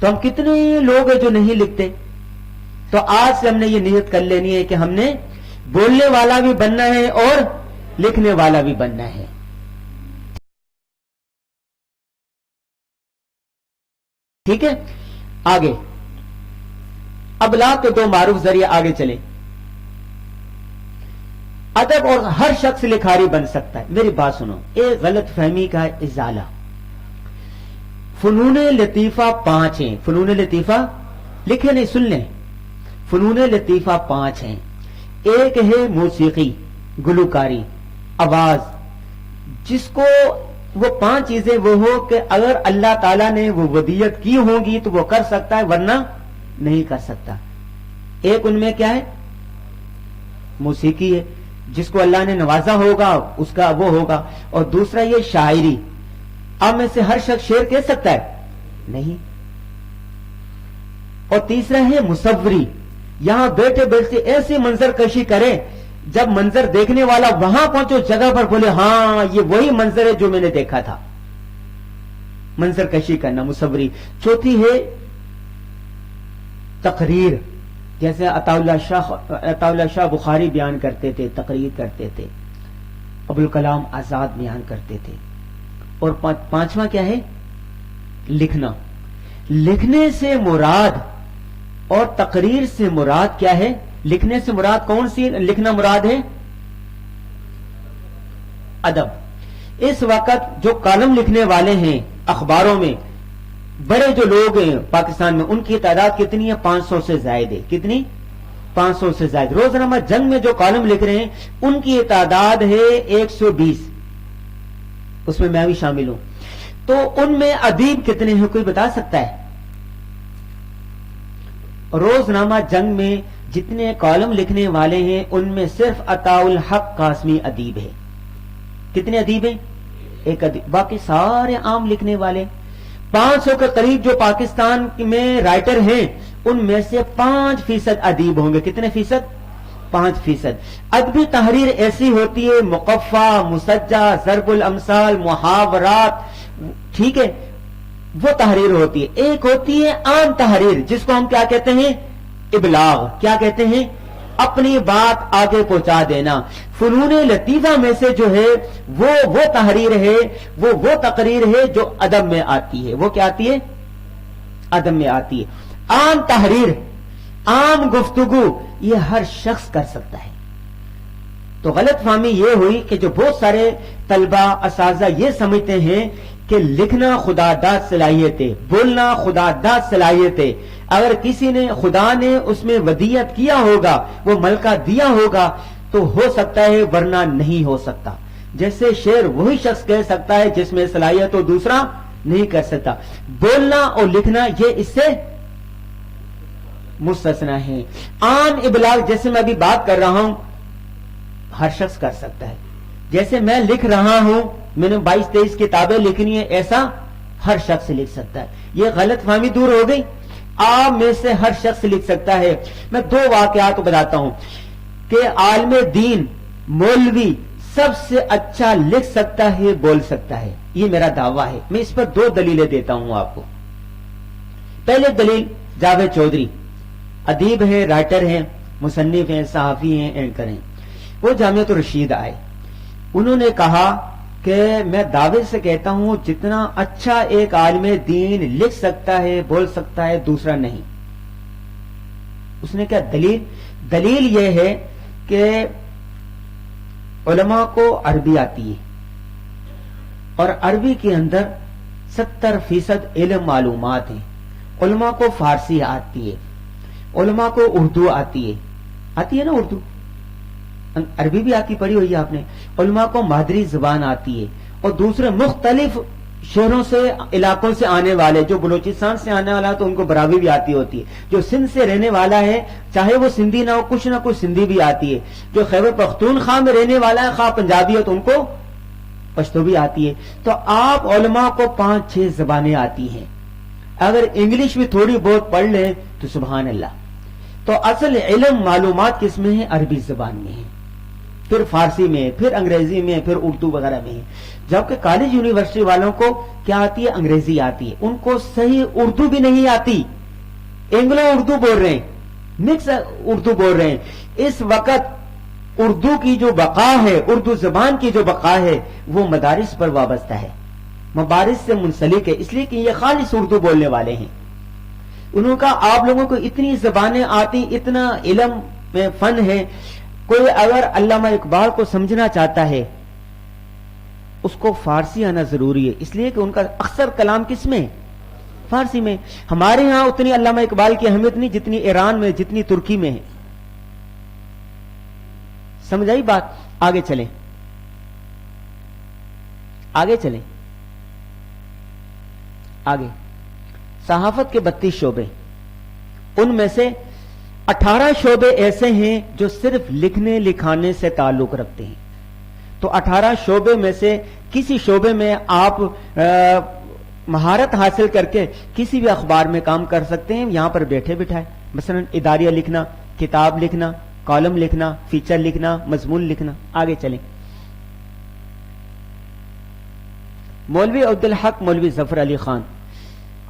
B: تو ہم کتنے لوگ ہیں جو نہیں لکھتے. تو آج سے ہم نے یہ نیت کر لینی ہے کہ ہم نے بولنے والا بھی بننا ہے اور لکھنے والا بھی بننا ہے. ٹھیک ہے, آگے ابلاغ کے دو معروف ذریعے آگے چلیں. ادب اور ہر شخص لکھاری بن سکتا ہے. میری بات سنو, ایک غلط فہمی کا ازالہ. فنون لطیفہ 5 ہیں. فنون لطیفہ لکھے نہیں, سن لیں. فنون لطیفہ 5 ہیں. ایک ہے موسیقی, گلوکاری, آواز, جس کو وہ 5 چیزیں وہ ہو کہ اگر اللہ تعالیٰ نے وہ ودیت کی ہوں گی تو وہ کر سکتا ہے, ورنہ نہیں کر سکتا. ایک ان میں کیا ہے, موسیقی ہے, جس کو اللہ نے نوازا ہوگا اس کا وہ ہوگا. اور دوسرا یہ شاعری. اب میں سے ہر شخص شعر کہہ سکتا ہے؟ نہیں. اور تیسرا ہے مصوری. یہاں بیٹھے بیٹھے ایسی منظر کشی کرے جب منظر دیکھنے والا وہاں پہنچو جگہ پر بولے ہاں یہ وہی منظر ہے جو میں نے دیکھا تھا. منظر کشی کرنا, مصوری. چوتھی ہے تقریر. جیسے عطا اللہ شاہ بخاری بیان کرتے تھے, تقریر کرتے تھے. ابوالکلام آزاد بیان کرتے تھے. اور 5واں کیا ہے, لکھنا. لکھنے سے مراد اور تقریر سے مراد کیا ہے؟ لکھنے سے مراد کون سی لکھنا مراد ہے؟ ادب. اس وقت جو کالم لکھنے والے ہیں اخباروں میں, بڑے جو لوگ ہیں پاکستان میں, ان کی تعداد کتنی ہے؟ 500 سے زائد ہے. کتنی؟ 500 سے زائد. روزنامہ جنگ میں جو کالم لکھ رہے ہیں ان کی تعداد ہے 120. اس میں بھی شامل ہوں. تو ان میں ادیب کتنے ہیں کوئی بتا سکتا ہے؟ روزنامہ جنگ میں جتنے کالم لکھنے والے ہیں ان میں صرف عطا الحق قاسمی ادیب ہے. کتنے ادیب ہیں؟ ایک ادیب. باقی سارے عام لکھنے والے. 500 کے قریب جو پاکستان میں رائٹر ہیں ان میں سے 5% ادیب ہوں گے. کتنے فیصد؟ 5%. ادبی تحریر ایسی ہوتی ہے مقفع, مسجع, ضرب الامثال, محاورات, ٹھیک ہے, وہ تحریر ہوتی ہے. ایک ہوتی ہے عام تحریر جس کو ہم کیا کہتے ہیں؟ ابلاغ. کیا کہتے ہیں؟ اپنی بات آگے پہنچا دینا. فنون لطیفہ میں سے جو ہے وہ تحریر ہے, وہ تقریر ہے جو ادب میں آتی ہے. وہ کیا آتی ہے؟ ادب میں آتی ہے. عام تحریر, عام گفتگو, یہ ہر شخص کر سکتا ہے. تو غلط فہمی یہ ہوئی کہ جو بہت سارے طلبہ اساتذہ یہ سمجھتے ہیں کہ لکھنا خدا داد صلاحیت ہے, بولنا خدا داد صلاحیت ہے. اگر کسی نے, خدا نے اس میں ودیت کیا ہوگا, وہ ملکہ دیا ہوگا تو ہو سکتا ہے, ورنہ نہیں ہو سکتا. جیسے شعر وہی شخص کہہ سکتا ہے جس میں صلاحیت ہو, دوسرا نہیں کر سکتا. بولنا اور لکھنا یہ اس سے مستثنا ہے. عام ابلاغ جیسے میں ابھی بات کر رہا ہوں ہر شخص کر سکتا ہے. جیسے میں لکھ رہا ہوں, میں نے 22-23 کتابیں لکھنی ہے, ایسا ہر شخص لکھ سکتا ہے. یہ غلط فہمی دور ہو گئی. آپ میں سے ہر شخص لکھ سکتا ہے. میں 2 واقعات بتاتا ہوں کہ عالم دین, مولوی سب سے اچھا لکھ سکتا ہے, بول سکتا ہے. یہ میرا دعویٰ ہے. میں اس پر 2 دلیلیں دیتا ہوں آپ کو. پہلے دلیل, جاوید چودھری ادیب ہیں, رائٹر ہیں, مصنف ہیں, صحافی ہیں, اینکر ہیں. وہ جامعۃ الرشید آئے. انہوں نے کہا کہ میں دعوے سے کہتا ہوں جتنا اچھا ایک عالم دین لکھ سکتا ہے, بول سکتا ہے, دوسرا نہیں. اس نے کیا دلیل؟ دلیل یہ ہے کہ علماء کو عربی آتی ہے اور عربی کے اندر 70% علم معلومات ہیں. علماء کو فارسی آتی ہے, علماء کو اردو آتی ہے نا, اردو عربی بھی آتی پڑھی ہوئی ہے آپ نے. علماء کو مادری زبان آتی ہے, اور دوسرے مختلف شہروں سے, علاقوں سے آنے والے, جو بلوچستان سے آنے والا تو ان کو براوی بھی آتی ہوتی ہے. جو سندھ سے رہنے والا ہے چاہے وہ سندھی نہ ہو, کچھ نہ کچھ سندھی بھی آتی ہے. جو خیبر پختونخوا میں رہنے والا ہے خواہ پنجابی ہو تو ان کو پشتو بھی آتی ہے. تو آپ علماء کو 5-6 زبانیں آتی ہیں. اگر انگلش بھی تھوڑی بہت پڑھ لیں تو سبحان اللہ. تو اصل علم معلومات کس میں ہے؟ عربی زبان میں ہے. پھر فارسی میں، پھر انگریزی میں، پھر اردو وغیرہ میں. جبکہ کالج یونیورسٹی والوں کو کیا آتی ہے؟ انگریزی آتی ہے. ان کو صحیح اردو بھی نہیں آتی، انگلو اردو بول رہے ہیں، مکس اردو بول رہے ہیں. اس وقت اردو کی جو بقا ہے، اردو زبان کی جو بقا ہے، وہ مدارس پر وابستہ ہے، مبارس سے منسلک ہے، اس لیے کہ یہ خالص اردو بولنے والے ہیں. انہوں کا آپ لوگوں کو اتنی زبانیں آتی، اتنا علم میں فن ہے. کوئی اگر علامہ اقبال کو سمجھنا چاہتا ہے اس کو فارسی آنا ضروری ہے، اس لیے کہ ان کا اکثر کلام کس میں؟ فارسی میں. ہمارے ہاں اتنی علامہ اقبال کی اہمیت نہیں جتنی ایران میں، جتنی ترکی میں ہے. سمجھ آئی بات؟ آگے چلیں، آگے چلیں، آگے. صحافت کے 32 شعبے، ان میں سے 18 شعبے ایسے ہیں جو صرف لکھنے لکھانے سے تعلق رکھتے ہیں. تو 18 شعبے میں سے کسی شعبے میں آپ مہارت حاصل کر کے کسی بھی اخبار میں کام کر سکتے ہیں، یہاں پر بیٹھے بٹھائے. مثلا اداریہ لکھنا، کتاب لکھنا، کالم لکھنا، فیچر لکھنا، مضمون لکھنا. آگے چلیں. مولوی عبدالحق مولوی ظفر علی خان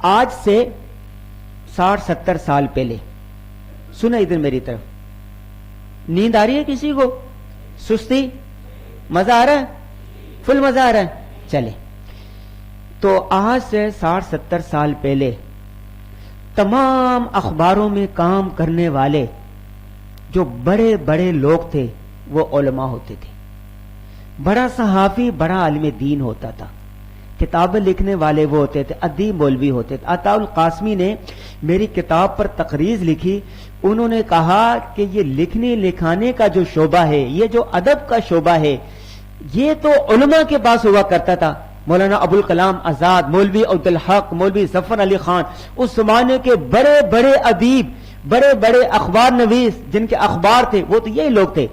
B: آج سے 60-70 سال پہلے، سنیں ادھر میری طرف، نیند آ رہی ہے کسی کو؟ سستی؟ مزہ آ رہا ہے؟ فل مزہ آ رہا ہے؟ چلے. تو آج سے 60-70 سال پہلے تمام اخباروں میں کام کرنے والے جو بڑے بڑے لوگ تھے وہ علماء ہوتے تھے. بڑا صحافی بڑا عالم دین ہوتا تھا، کتابیں لکھنے والے وہ ہوتے تھے، ادیب مولوی ہوتے تھے. عطا القاسمی نے میری کتاب پر تقریض لکھی. انہوں نے کہا کہ یہ لکھنے لکھانے کا جو شعبہ ہے، یہ جو ادب کا شعبہ ہے، یہ تو علماء کے پاس ہوا کرتا تھا. مولانا ابوالکلام آزاد، مولوی عبدالحق، مولوی ظفر علی خان، اس زمانے کے بڑے بڑے ادیب، بڑے بڑے اخبار نویس جن کے اخبار تھے وہ تو یہی لوگ تھے.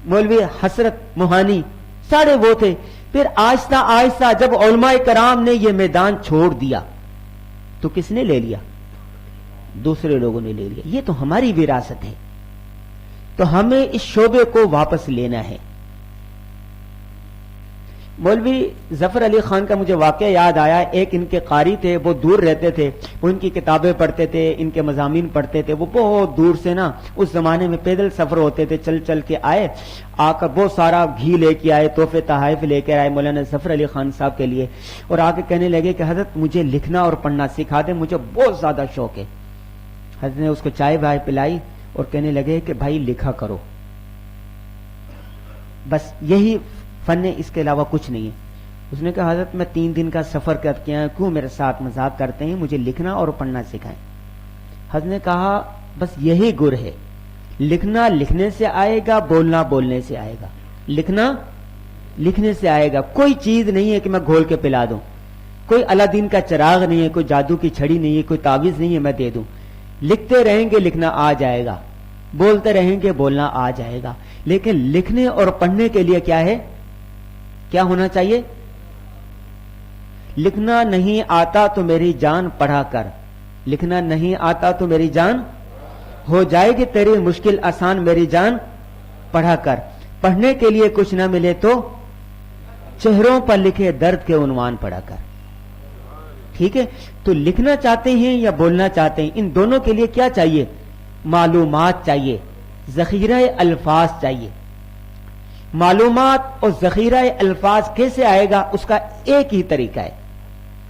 B: مولوی حسرت موہانی سارے وہ تھے. پھر آہستہ آہستہ جب علماء کرام نے یہ میدان چھوڑ دیا تو کس نے لے لیا؟ دوسرے لوگوں نے لے لیا. یہ تو ہماری وراثت ہے، تو ہمیں اس شعبے کو واپس لینا ہے. مولوی ظفر علی خان کا مجھے واقعہ یاد آیا. ایک ان کے قاری تھے، وہ دور رہتے تھے، وہ ان کی کتابیں پڑھتے تھے، ان کے مضامین پڑھتے تھے. وہ بہت دور سے نا، اس زمانے میں پیدل سفر ہوتے تھے، چل چل کے آئے. آ کر بہت سارا گھی لے کے آئے، تحفے تحائف لے کے آئے مولانا ظفر علی خان صاحب کے لیے، اور آ کے کہنے لگے کہ حضرت مجھے لکھنا اور پڑھنا سکھا دیں، مجھے بہت زیادہ شوق ہے. حضرت نے اس کو چائے بھائی پلائی اور کہنے لگے کہ بھائی لکھا کرو، بس یہی فن ہے، اس کے علاوہ کچھ نہیں ہے. اس نے کہا حضرت میں 3 دن کا سفر کر کے آیا، کیوں میرے ساتھ مذاق کرتے ہیں؟ مجھے لکھنا اور پڑھنا سکھائیں. حضرت نے کہا بس یہی گر ہے، لکھنا لکھنے سے آئے گا، بولنا بولنے سے آئے گا. لکھنا لکھنے سے آئے گا. کوئی چیز نہیں ہے کہ میں گھول کے پلا دوں، کوئی الادین کا چراغ نہیں ہے، کوئی جادو کی چھڑی نہیں ہے، کوئی تعویذ نہیں ہے میں دے دوں. لکھتے رہیں گے لکھنا آ جائے گا، بولتے رہیں گے بولنا آ جائے گا. لیکن لکھنے اور پڑھنے کے لیے کیا ہے؟ کیا ہونا چاہیے؟ لکھنا نہیں آتا تو میری جان پڑھا کر، لکھنا نہیں آتا تو میری جان ہو جائے گی تیری مشکل آسان، میری جان پڑھا کر. پڑھنے کے لیے کچھ نہ ملے تو چہروں پر لکھے درد کے عنوان پڑھا کر. ٹھیک ہے؟ تو لکھنا چاہتے ہیں یا بولنا چاہتے ہیں، ان دونوں کے لیے کیا چاہیے؟ معلومات چاہیے، ذخیرہ الفاظ چاہیے. معلومات اور ذخیرہ الفاظ کیسے آئے گا؟ اس کا ایک ہی طریقہ ہے.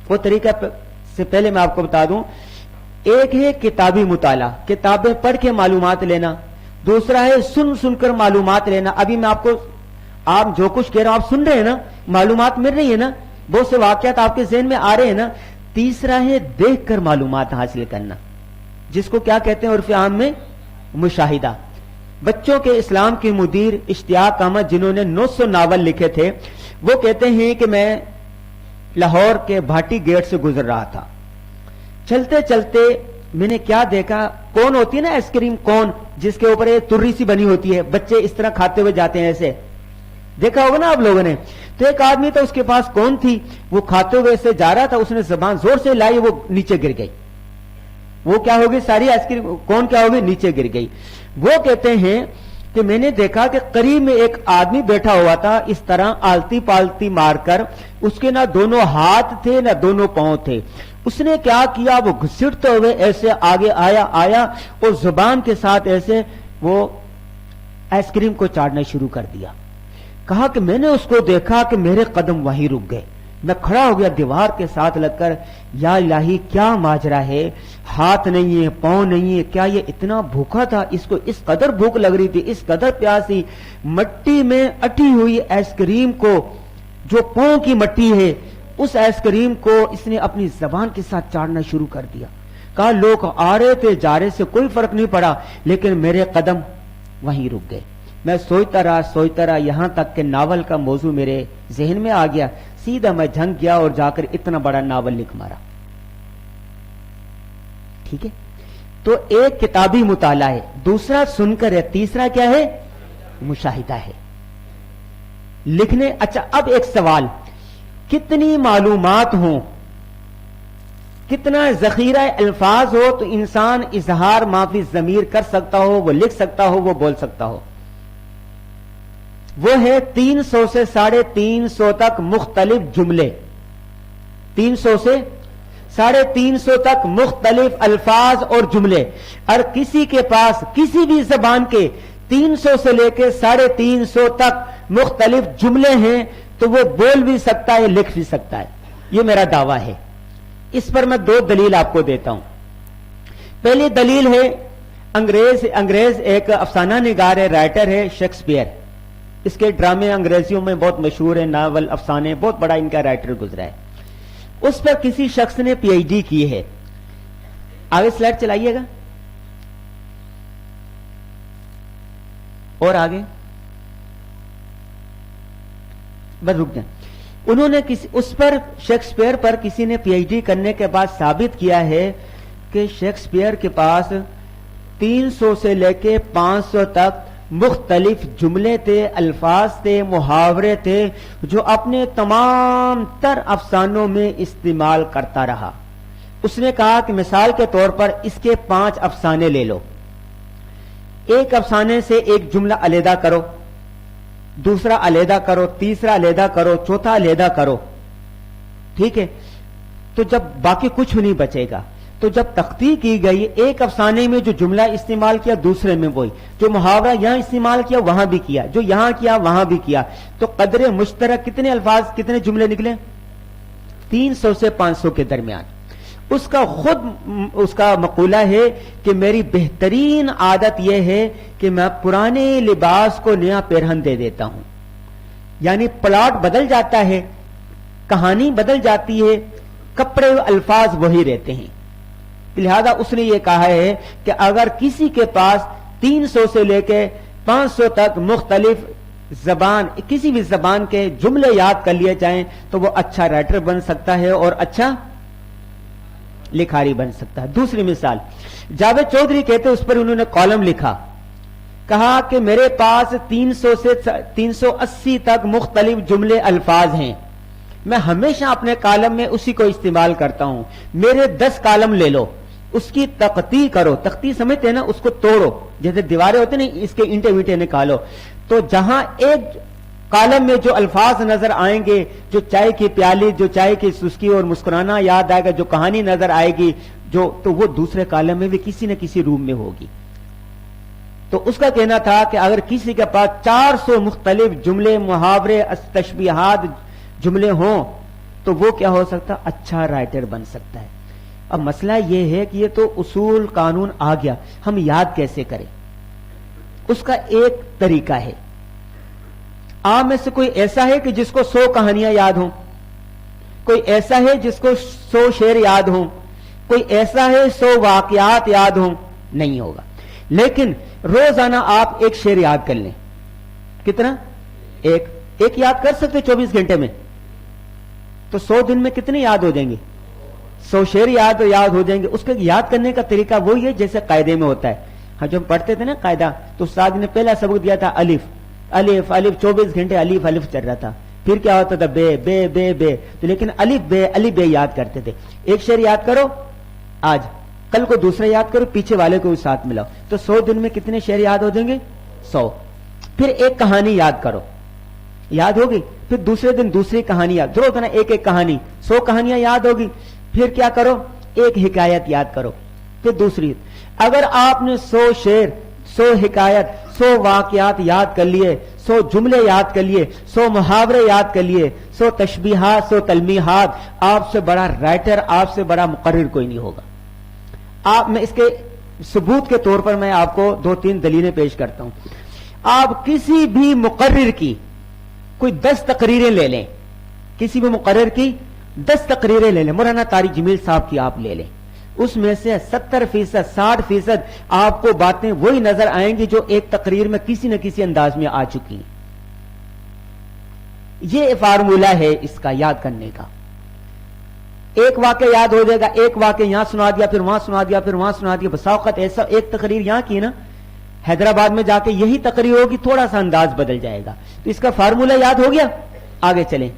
B: وہ طریقہ سے پہلے میں آپ کو بتا دوں، ایک ہے کتابی مطالعہ، کتابیں پڑھ کے معلومات لینا. دوسرا ہے سن سن کر معلومات لینا. ابھی میں آپ کو، آپ جو کچھ کہہ رہا ہوں آپ سن رہے ہیں نا، معلومات مل رہی ہے نا، بہت سے واقعات آپ کے ذہن میں آ رہے ہیں نا. تیسرا ہے دیکھ کر معلومات حاصل کرنا، جس کو کیا کہتے ہیں عرف عام میں؟ مشاہدہ. بچوں کے اسلام کے مدیر اشتیاق احمد جنہوں نے 900 ناول لکھے تھے، وہ کہتے ہیں کہ میں لاہور کے بھاٹی گیٹ سے گزر رہا تھا، چلتے چلتے میں نے کیا دیکھا، کون ہوتی ہے نا آئس کریم کون، جس کے اوپر ایک تری سی بنی ہوتی ہے، بچے اس طرح کھاتے ہوئے جاتے ہیں، ایسے دیکھا ہوگا نا آپ لوگوں نے. تو ایک آدمی تھا، اس کے پاس کون تھی، وہ کھاتے ہوئے ایسے جا رہا تھا، اس نے زبان زور سے لائی، وہ نیچے گر گئی. وہ کیا ہوگی؟ ساری آئس کریم کون کیا ہوگی؟ نیچے گر گئی. وہ کہتے ہیں کہ میں نے دیکھا کہ قریب میں ایک آدمی بیٹھا ہوا تھا، اس طرح آلتی پالتی مار کر، اس کے نہ دونوں ہاتھ تھے نہ دونوں پاؤں تھے. اس نے کیا کیا، وہ گھسٹتے ہوئے ایسے آگے آیا اور زبان کے ساتھ ایسے وہ آئس کریم کو چاٹنا شروع کر دیا. کہا کہ میں نے اس کو دیکھا کہ میرے قدم وہیں رک گئے. میں کھڑا ہو گیا دیوار کے ساتھ لگ کر، یا الہی کیا ماجرا ہے، ہاتھ نہیں ہے پاؤں نہیں ہے، کیا یہ اتنا بھوکا تھا، اس کو اس قدر بھوک لگ رہی تھی، اس قدر پیاسی، مٹی میں اٹی ہوئی آئس کریم کو، جو پاؤں کی مٹی ہے، اس آئس کریم کو اس نے اپنی زبان کے ساتھ چاٹنا شروع کر دیا. کہا لوگ آ رہے تھے جا رہے سے کوئی فرق نہیں پڑا، لیکن میرے قدم وہیں رک گئے. میں سوچتا رہا یہاں تک کہ ناول کا موضوع میرے ذہن میں آ گیا. سیدھا میں جھنک گیا اور جا کر اتنا بڑا ناول لکھ مارا. ٹھیک ہے، تو ایک کتابی مطالعہ ہے، دوسرا سن کر ہے، تیسرا کیا ہے، مشاہدہ ہے لکھنے. اچھا اب ایک سوال، کتنی معلومات ہوں، کتنا ذخیرہ الفاظ ہو تو انسان اظہار معافی ضمیر کر سکتا ہو، وہ لکھ سکتا ہو، وہ بول سکتا ہو. وہ ہے 300 سے 350 تک مختلف جملے، 300 سے 350 تک مختلف الفاظ اور جملے. اور کسی کے پاس کسی بھی زبان کے 300 سے لے کے 350 تک مختلف جملے ہیں تو وہ بول بھی سکتا ہے، لکھ بھی سکتا ہے. یہ میرا دعویٰ ہے. اس پر میں 2 دلیل آپ کو دیتا ہوں. پہلی دلیل ہے انگریز ایک افسانہ نگار ہے، رائٹر ہے، شیکسپیئر. اس کے ڈرامے انگریزیوں میں بہت مشہور ہیں، ناول افسانے، بہت بڑا ان کا رائٹر گزرا ہے. اس پر کسی شخص نے پی ایچ ڈی کی ہے. آگے سلائڈ چلائیے گا، اور آگے بس رک جائیں. انہوں نے اس پر شیکسپیئر پر کسی نے پی ایچ ڈی کرنے کے بعد ثابت کیا ہے کہ شیکسپیئر کے پاس 300 سے لے کے 500 تک مختلف جملے تھے، الفاظ تھے، محاورے تھے جو اپنے تمام تر افسانوں میں استعمال کرتا رہا. اس نے کہا کہ مثال کے طور پر اس کے 5 افسانے لے لو، ایک افسانے سے ایک جملہ علیحدہ کرو، دوسرا علیحدہ کرو، تیسرا علیحدہ کرو، چوتھا علیحدہ کرو. ٹھیک ہے، تو جب باقی کچھ نہیں بچے گا، تو جب تختی کی گئی ایک افسانے میں جو جملہ استعمال کیا دوسرے میں وہی، جو محاورہ یہاں استعمال کیا وہاں بھی کیا، جو یہاں کیا وہاں بھی کیا، تو قدر مشترک کتنے الفاظ کتنے جملے نکلے، 300 سے 500 کے درمیان. اس کا خود اس کا مقولہ ہے کہ میری بہترین عادت یہ ہے کہ میں پرانے لباس کو نیا پیرہن دے دیتا ہوں. یعنی پلاٹ بدل جاتا ہے، کہانی بدل جاتی ہے، کپڑے الفاظ وہی رہتے ہیں. لہذا اس نے یہ کہا ہے کہ اگر کسی کے پاس 300 سے لے کے 500 تک مختلف زبان، کسی بھی زبان کے جملے یاد کر لیے جائیں تو وہ اچھا رائٹر بن سکتا ہے اور اچھا لکھاری بن سکتا ہے. دوسری مثال، جاوید چودھری کہتے اس پر انہوں نے کالم لکھا، کہا کہ میرے پاس 300 سے 380 تک مختلف جملے الفاظ ہیں، میں ہمیشہ اپنے کالم میں اسی کو استعمال کرتا ہوں. میرے 10 کالم لے لو، اس کی تختی کرو، تختی سمجھتے ہیں نا، اس کو توڑو، جیسے دیواریں ہوتے ہیں اس کے اینٹے وینٹے نکالو، تو جہاں ایک کالم میں جو الفاظ نظر آئیں گے، جو چائے کی پیالی، جو چائے کی سسکی اور مسکرانا یاد آئے گا، جو کہانی نظر آئے گی، تو وہ دوسرے کالم میں بھی کسی نہ کسی روم میں ہوگی. تو اس کا کہنا تھا کہ اگر کسی کے پاس 400 مختلف جملے، محاورے، تشبیہات جملے ہوں تو وہ کیا ہو سکتا، اچھا رائٹر بن سکتا ہے. اب مسئلہ یہ ہے کہ یہ تو اصول قانون آ گیا، ہم یاد کیسے کریں؟ اس کا ایک طریقہ ہے. آپ میں سے کوئی ایسا ہے کہ جس کو 100 کہانیاں یاد ہوں، کوئی ایسا ہے جس کو 100 شعر یاد ہوں، کوئی ایسا ہے 100 واقعات یاد ہوں؟ نہیں ہوگا. لیکن روزانہ آپ ایک شعر یاد کر لیں. کتنا؟ ایک یاد کر سکتے 24 گھنٹے میں، تو 100 دن میں کتنے یاد ہو جائیں گے؟ 100 شعر یاد ہو جائیں گے. اس کے یاد کرنے کا طریقہ وہی ہے جیسے قاعدے میں ہوتا ہے. ہاں جو ہم پڑھتے تھے نا قاعدہ، تو استاد نے پہلا سبق دیا تھا الف الف الف، 24 گھنٹے الف الف چل رہا تھا. پھر کیا ہوتا تھا بے بے بے بے، تو لیکن الف بے یاد کرتے تھے. ایک شعر یاد کرو آج، کل کو دوسرا یاد کرو، پیچھے والے کو ساتھ ملاؤ، تو 100 دن میں کتنے شعر یاد ہو جائیں گے؟ 100. پھر ایک کہانی یاد کرو, یاد ہوگی. پھر دوسرے دن دوسری کہانی یاد, روزانہ ایک ایک کہانی, 100 کہانیاں یاد ہوگی. پھر کیا کرو, ایک حکایت یاد کرو. پھر دوسری. اگر آپ نے 100 شعر, 100 حکایت, 100 واقعات یاد کر لیے, 100 جملے یاد کر لیے, 100 محاورے یاد کر لیے, 100 تشبیہات, 100 تلمیحات, آپ سے بڑا رائٹر, آپ سے بڑا مقرر کوئی نہیں ہوگا. آپ, میں اس کے ثبوت کے طور پر میں آپ کو 2-3 دلیلیں پیش کرتا ہوں. آپ کسی بھی مقرر کی کوئی 10 تقریریں لے لیں, کسی بھی مقرر کی 10 تقریریں لے لیں, مولانا طارق جمیل صاحب کی آپ لے لیں, اس میں سے 70%, 60% آپ کو باتیں وہی نظر آئیں گی جو ایک تقریر میں کسی نہ کسی انداز میں آ چکی ہیں. یہ فارمولہ ہے اس کا یاد کرنے کا. ایک واقعہ یاد ہو جائے گا, ایک واقعہ یہاں سنا دیا, پھر وہاں سنا دیا, پھر وہاں سنا دیا. بسا اوقات ایسا ایک تقریر یہاں کی نا, حیدرآباد میں جا کے یہی تقریر ہوگی, تھوڑا سا انداز بدل جائے گا. تو اس کا فارمولہ یاد ہو گیا. آگے چلیں,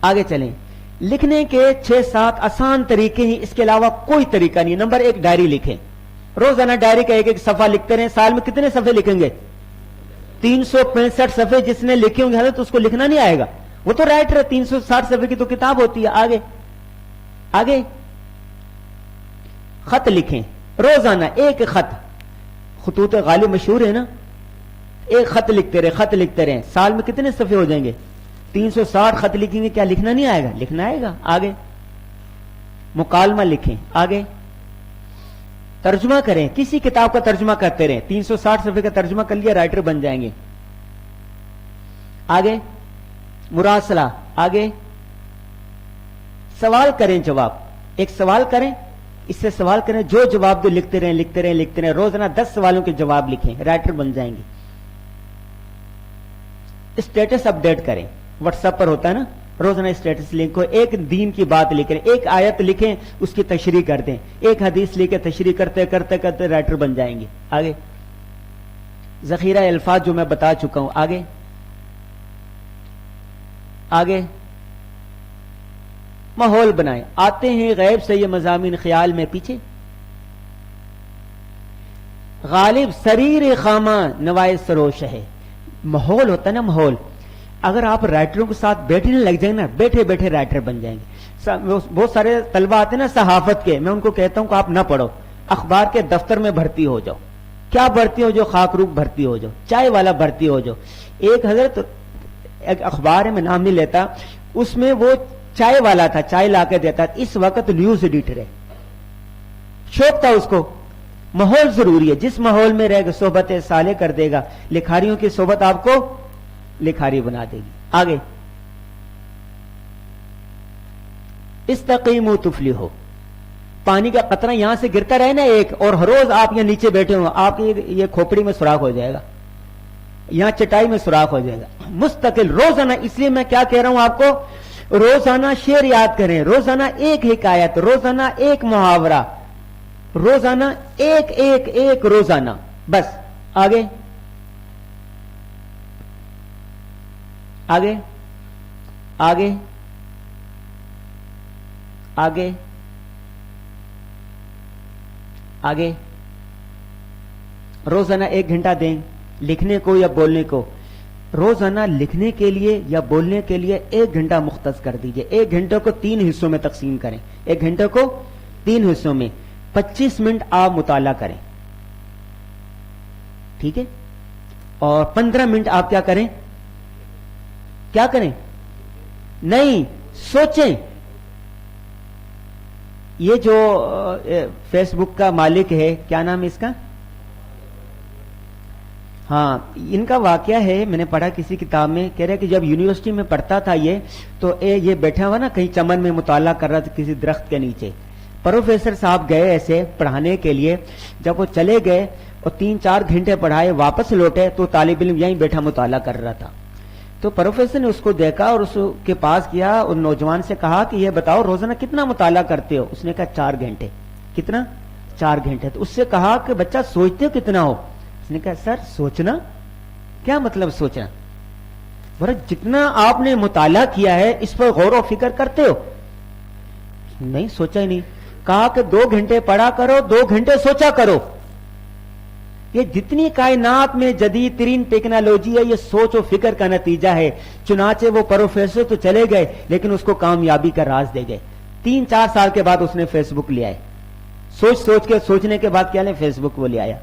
B: آگے چلیں. لکھنے کے 6-7 آسان طریقے ہیں, اس کے علاوہ کوئی طریقہ نہیں. نمبر 1, ڈائری لکھیں. روزانہ ڈائری کا ایک ایک صفحہ لکھتے رہیں. سال میں کتنے صفحے لکھیں گے؟ 365 صفحے. جس نے لکھے ہوں گے حضرت اس کو لکھنا نہیں آئے گا, وہ تو رائٹر ہے. 360 صفحے کی تو کتاب ہوتی ہے. آگے آگے خط لکھیں. روزانہ ایک خط, خطوط غالب مشہور ہے نا, ایک خط لکھتے رہے, خط لکھتے رہے. سال میں کتنے صفحے ہو جائیں گے؟ 360 خط لکھیں گے. کیا لکھنا نہیں آئے گا؟ لکھنا آئے گا. آگے مکالمہ لکھیں. آگے ترجمہ کریں, کسی کتاب کا ترجمہ کرتے رہیں. 360 صفحے کا ترجمہ کر لیا, رائٹر بن جائیں گے. آگے مراسلہ. آگے سوال کریں, جواب. ایک سوال کریں, اس سے سوال کریں, جو جواب دو لکھتے رہیں, لکھتے رہیں, لکھتے رہیں. روزانہ 10 سوالوں کے جواب لکھیں, رائٹر بن جائیں گے. اسٹیٹس اپ ڈیٹ کریں. واٹس ایپ پر ہوتا ہے نا, روزانہ اسٹیٹس لکھو. ایک دین کی بات لکھیں, ایک آیت لکھیں, اس کی تشریح کر دیں. ایک حدیث لکھ کے تشریح کرتے کرتے کرتے رائٹر بن جائیں گے. آگے ذخیرہ الفاظ جو میں بتا چکا ہوں. آگے آگے ماحول بنائیں. آتے ہیں غیب سے یہ مضامین خیال میں پیچھے. غالب سریر خامہ نوائے سروش ہے. ماحول ہوتا ہے نا, ماحول. اگر آپ رائٹروں کے ساتھ بیٹھنے لگ جائیں نا, بیٹھے بیٹھے رائٹر بن جائیں گے. بہت سارے طلبہ آتے ہیں نا صحافت کے, میں ان کو کہتا ہوں کہ آپ نہ پڑھو, اخبار کے دفتر میں بھرتی ہو جاؤ. کیا بھرتی ہو جاؤ؟ خاکروب بھرتی ہو جاؤ, چائے والا بھرتی ہو جاؤ. ایک حضرت ایک اخبار ہے, میں نام نہیں لیتا, اس میں وہ چائے والا تھا, چائے لا کے دیتا. اس وقت نیوز ایڈیٹر ہے. شوق تھا اس کو. ماحول ضروری ہے. جس ماحول میں رہے گا صحبت صالح کر دے گا. لکھاریوں کی صحبت آپ کو لکھاری بنا دے گی. آگے استقیموا تفلحوا. پانی کا قطرہ یہاں سے گرتا رہے نا ایک, اور ہر روز آپ یہاں نیچے بیٹھے ہوں, آپ کی یہ کھوپڑی میں سوراخ ہو جائے گا, یہاں چٹائی میں سوراخ ہو جائے گا. مستقل روزانہ. اس لیے میں کیا کہہ رہا ہوں آپ کو, روزانہ شعر یاد کریں, روزانہ ایک حکایت, روزانہ ایک محاورہ, روزانہ ایک ایک ایک, روزانہ بس. آگے آگے آگے آگے آگے روزانہ 1 گھنٹہ دیں لکھنے کو یا بولنے کو. روزانہ لکھنے کے لیے یا بولنے کے لیے 1 گھنٹہ مختص کر دیجئے. 1 گھنٹے کو 3 حصوں میں تقسیم کریں. 1 گھنٹے کو 3 حصوں میں 25 منٹ آپ مطالعہ کریں, ٹھیک ہے, اور 15 منٹ آپ کیا کریں, کیا کریں, نہیں سوچیں. یہ جو فیس بک کا مالک ہے, کیا نام ہے اس کا, ہاں, ان کا واقعہ ہے, میں نے پڑھا کسی کتاب میں. کہہ رہے کہ جب یونیورسٹی میں پڑھتا تھا یہ, تو یہ بیٹھا ہوا نا کہیں چمن میں مطالعہ کر رہا تھا کسی درخت کے نیچے. پروفیسر صاحب گئے ایسے پڑھانے کے لیے. جب وہ چلے گئے اور 3-4 گھنٹے پڑھائے, واپس لوٹے تو طالب علم یہیں بیٹھا مطالعہ کر رہا تھا. تو پروفیسر نے اس کو دیکھا اور اس کے پاس کیا اور نوجوان سے کہا کہ یہ بتاؤ روزانہ کتنا مطالعہ کرتے ہو. اس نے کہا 4 گھنٹے. کتنا؟ 4 گھنٹے. تو اس سے کہا کہ بچہ سوچتے ہو کتنا ہو؟ اس نے کہا سر سوچنا کیا مطلب سوچنا, بڑا جتنا آپ نے مطالعہ کیا ہے اس پر غور و فکر کرتے ہو. نہیں سوچا ہی نہیں. کہا کہ 2 گھنٹے پڑھا کرو, 2 گھنٹے سوچا کرو. یہ جتنی کائنات میں جدید ترین ٹیکنالوجی ہے یہ سوچ و فکر کا نتیجہ ہے. چنانچہ وہ پروفیسر تو چلے گئے لیکن اس کو کامیابی کا راز دے گئے. 3-4 سال کے بعد اس نے فیس بک لے آئے. سوچنے کے بعد کیا لیں؟ فیس بک وہ لے آیا.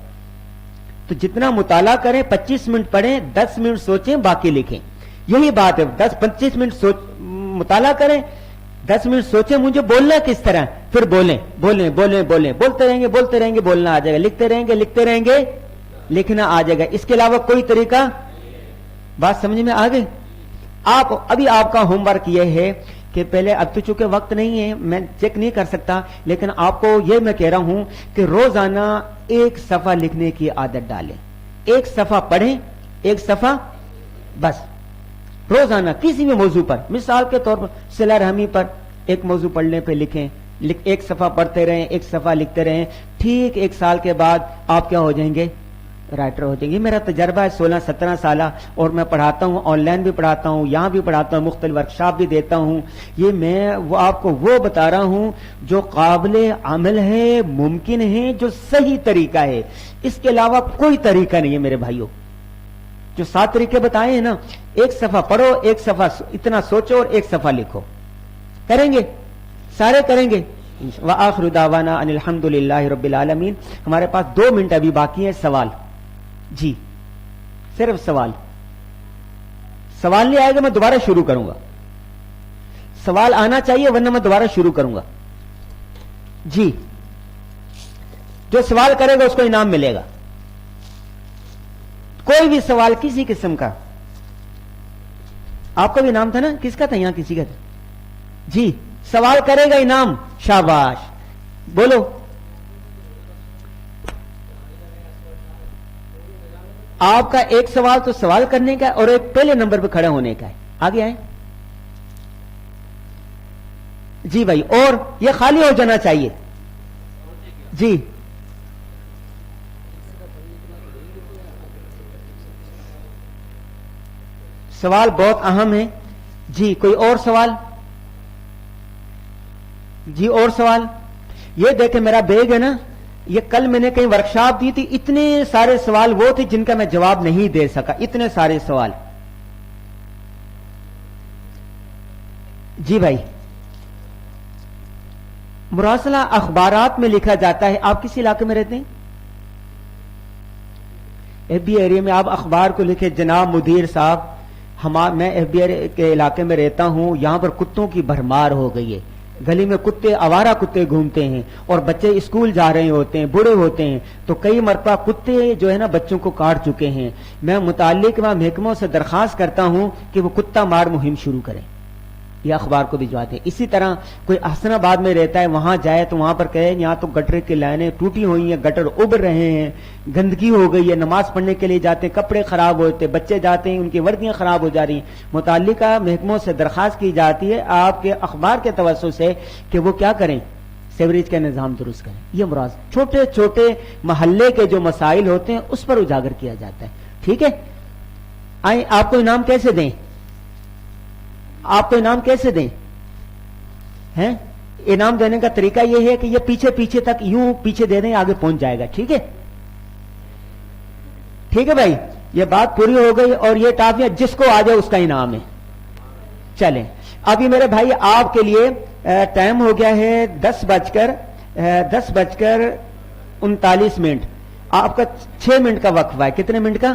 B: تو جتنا مطالعہ کریں، 25 منٹ پڑھیں، 10 منٹ سوچیں، باقی لکھیں. یہی بات ہے. 10-25 منٹ مطالعہ کریں، 10 منٹ سوچیں مجھے بولنا کس طرح، پھر بولیں. بولتے رہیں گے بولنا آ جائے گا. لکھتے رہیں گے لکھنا آ جائے گا. اس کے علاوہ کوئی طریقہ؟ بات سمجھ میں آ گئی؟ ابھی آپ کا ہوم ورک یہ ہے کہ پہلے، اب تو چونکہ وقت نہیں ہے میں چیک نہیں کر سکتا، لیکن آپ کو یہ میں کہہ رہا ہوں کہ روزانہ 1 صفحہ لکھنے کی عادت ڈالیں. 1 صفحہ پڑھیں، 1 صفحہ بس روزانہ کسی بھی موضوع پر. مثال کے طور پر صلہ رحمی پر ایک موضوع پڑھنے پہ لکھیں. 1 صفحہ پڑھتے رہیں، 1 صفحہ لکھتے رہیں. ٹھیک 1 سال کے بعد آپ کیا ہو جائیں گے؟ رائٹر ہو جائیں گے. میرا تجربہ ہے 16-17 سالہ، اور میں پڑھاتا ہوں، آن لائن بھی پڑھاتا ہوں، یہاں بھی پڑھاتا ہوں، مختلف ورکشاپ بھی دیتا ہوں. یہ میں وہ آپ کو وہ بتا رہا ہوں جو قابل عمل ہے، ممکن ہے، جو صحیح طریقہ ہے. اس کے علاوہ کوئی طریقہ نہیں ہے میرے بھائیوں. جو 7 طریقے بتائے ہیں نا، 1 صفحہ پڑھو، 1 صفحہ اتنا سوچو اور 1 صفحہ لکھو. کریں گے؟ سارے کریں گے. وآخر دعوانا ان الحمدللہ رب العالمین. ہمارے پاس 2 منٹ ابھی باقی ہے. سوال؟ جی صرف سوال نہیں آئے گا میں دوبارہ شروع کروں گا. سوال آنا چاہیے ورنہ میں دوبارہ شروع کروں گا. جی جو سوال کرے گا اس کو انعام ملے گا. کوئی بھی سوال کسی قسم کا. آپ کا بھی انعام تھا نا؟ کس کا تھا؟ یہاں کسی کا تھا. جی سوال کرے گا انعام. شاباش بولو. آپ کا 1 سوال تو سوال کرنے کا اور 1 پہلے نمبر پہ کھڑے ہونے کا ہے. آگے آئیں. جی بھائی، اور یہ خالی ہو جانا چاہیے. جی سوال بہت اہم ہے. جی کوئی اور سوال؟ جی اور سوال؟ یہ دیکھیں میرا بیگ ہے نا، یہ کل میں نے کہیں ورکشاپ دی تھی، اتنے سارے سوال وہ تھے جن کا میں جواب نہیں دے سکا. اتنے سارے سوال. جی بھائی، مراسلہ اخبارات میں لکھا جاتا ہے. آپ کس علاقے میں رہتے ہیں؟ ایف بی ایریا میں. آپ اخبار کو لکھے جناب مدیر صاحب، میں ایف بی ایریا کے علاقے میں رہتا ہوں، یہاں پر کتوں کی بھرمار ہو گئی ہے. گلی میں کتے، آوارہ کتے گھومتے ہیں اور بچے اسکول جا رہے ہوتے ہیں، بوڑھے ہوتے ہیں، تو کئی مرتبہ کتے جو ہے نا بچوں کو کاٹ چکے ہیں. میں متعلق محکموں سے درخواست کرتا ہوں کہ وہ کتا مار مہم شروع کریں. یہ اخبار کو بھجواتے ہیں. اسی طرح کوئی حسن آباد میں رہتا ہے، وہاں جائے تو وہاں پر کہے یہاں تو گٹر کی لائنیں ٹوٹی ہوئی ہیں، گٹر ابھر رہے ہیں، گندگی ہو گئی ہے، نماز پڑھنے کے لیے جاتے ہیں کپڑے خراب ہوتے، بچے جاتے ہیں ان کی وردیاں خراب ہو جا رہی ہیں. متعلقہ محکموں سے درخواست کی جاتی ہے آپ کے اخبار کے توسط سے کہ وہ کیا کریں، سیوریج کا نظام درست کریں. یہ مراد چھوٹے چھوٹے محلے کے جو مسائل ہوتے ہیں اس پر اجاگر کیا جاتا ہے. ٹھیک ہے، آئیں آپ کو انعام کیسے دیں؟ آپ کو انعام کیسے دیں؟ ہیں انعام دینے کا طریقہ یہ ہے کہ یہ پیچھے پیچھے تک یوں پیچھے دے دیں، آگے پہنچ جائے گا. ٹھیک ہے، ٹھیک ہے بھائی، یہ بات پوری ہو گئی. اور یہ ٹافیاں جس کو آ جائے اس کا انعام ہے. چلیں ابھی میرے بھائی آپ کے لیے ٹائم ہو گیا ہے 10:39. آپ کا 6 منٹ کا وقفہ ہے. کتنے منٹ کا؟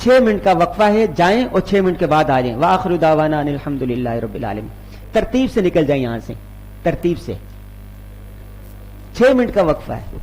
B: 6 منٹ کا وقفہ ہے. جائیں اور 6 منٹ کے بعد آ جائیں. وآخر دعوانا ان الحمدللہ رب العالمین. ترتیب سے نکل جائیں یہاں سے، ترتیب سے. 6 منٹ کا وقفہ ہے.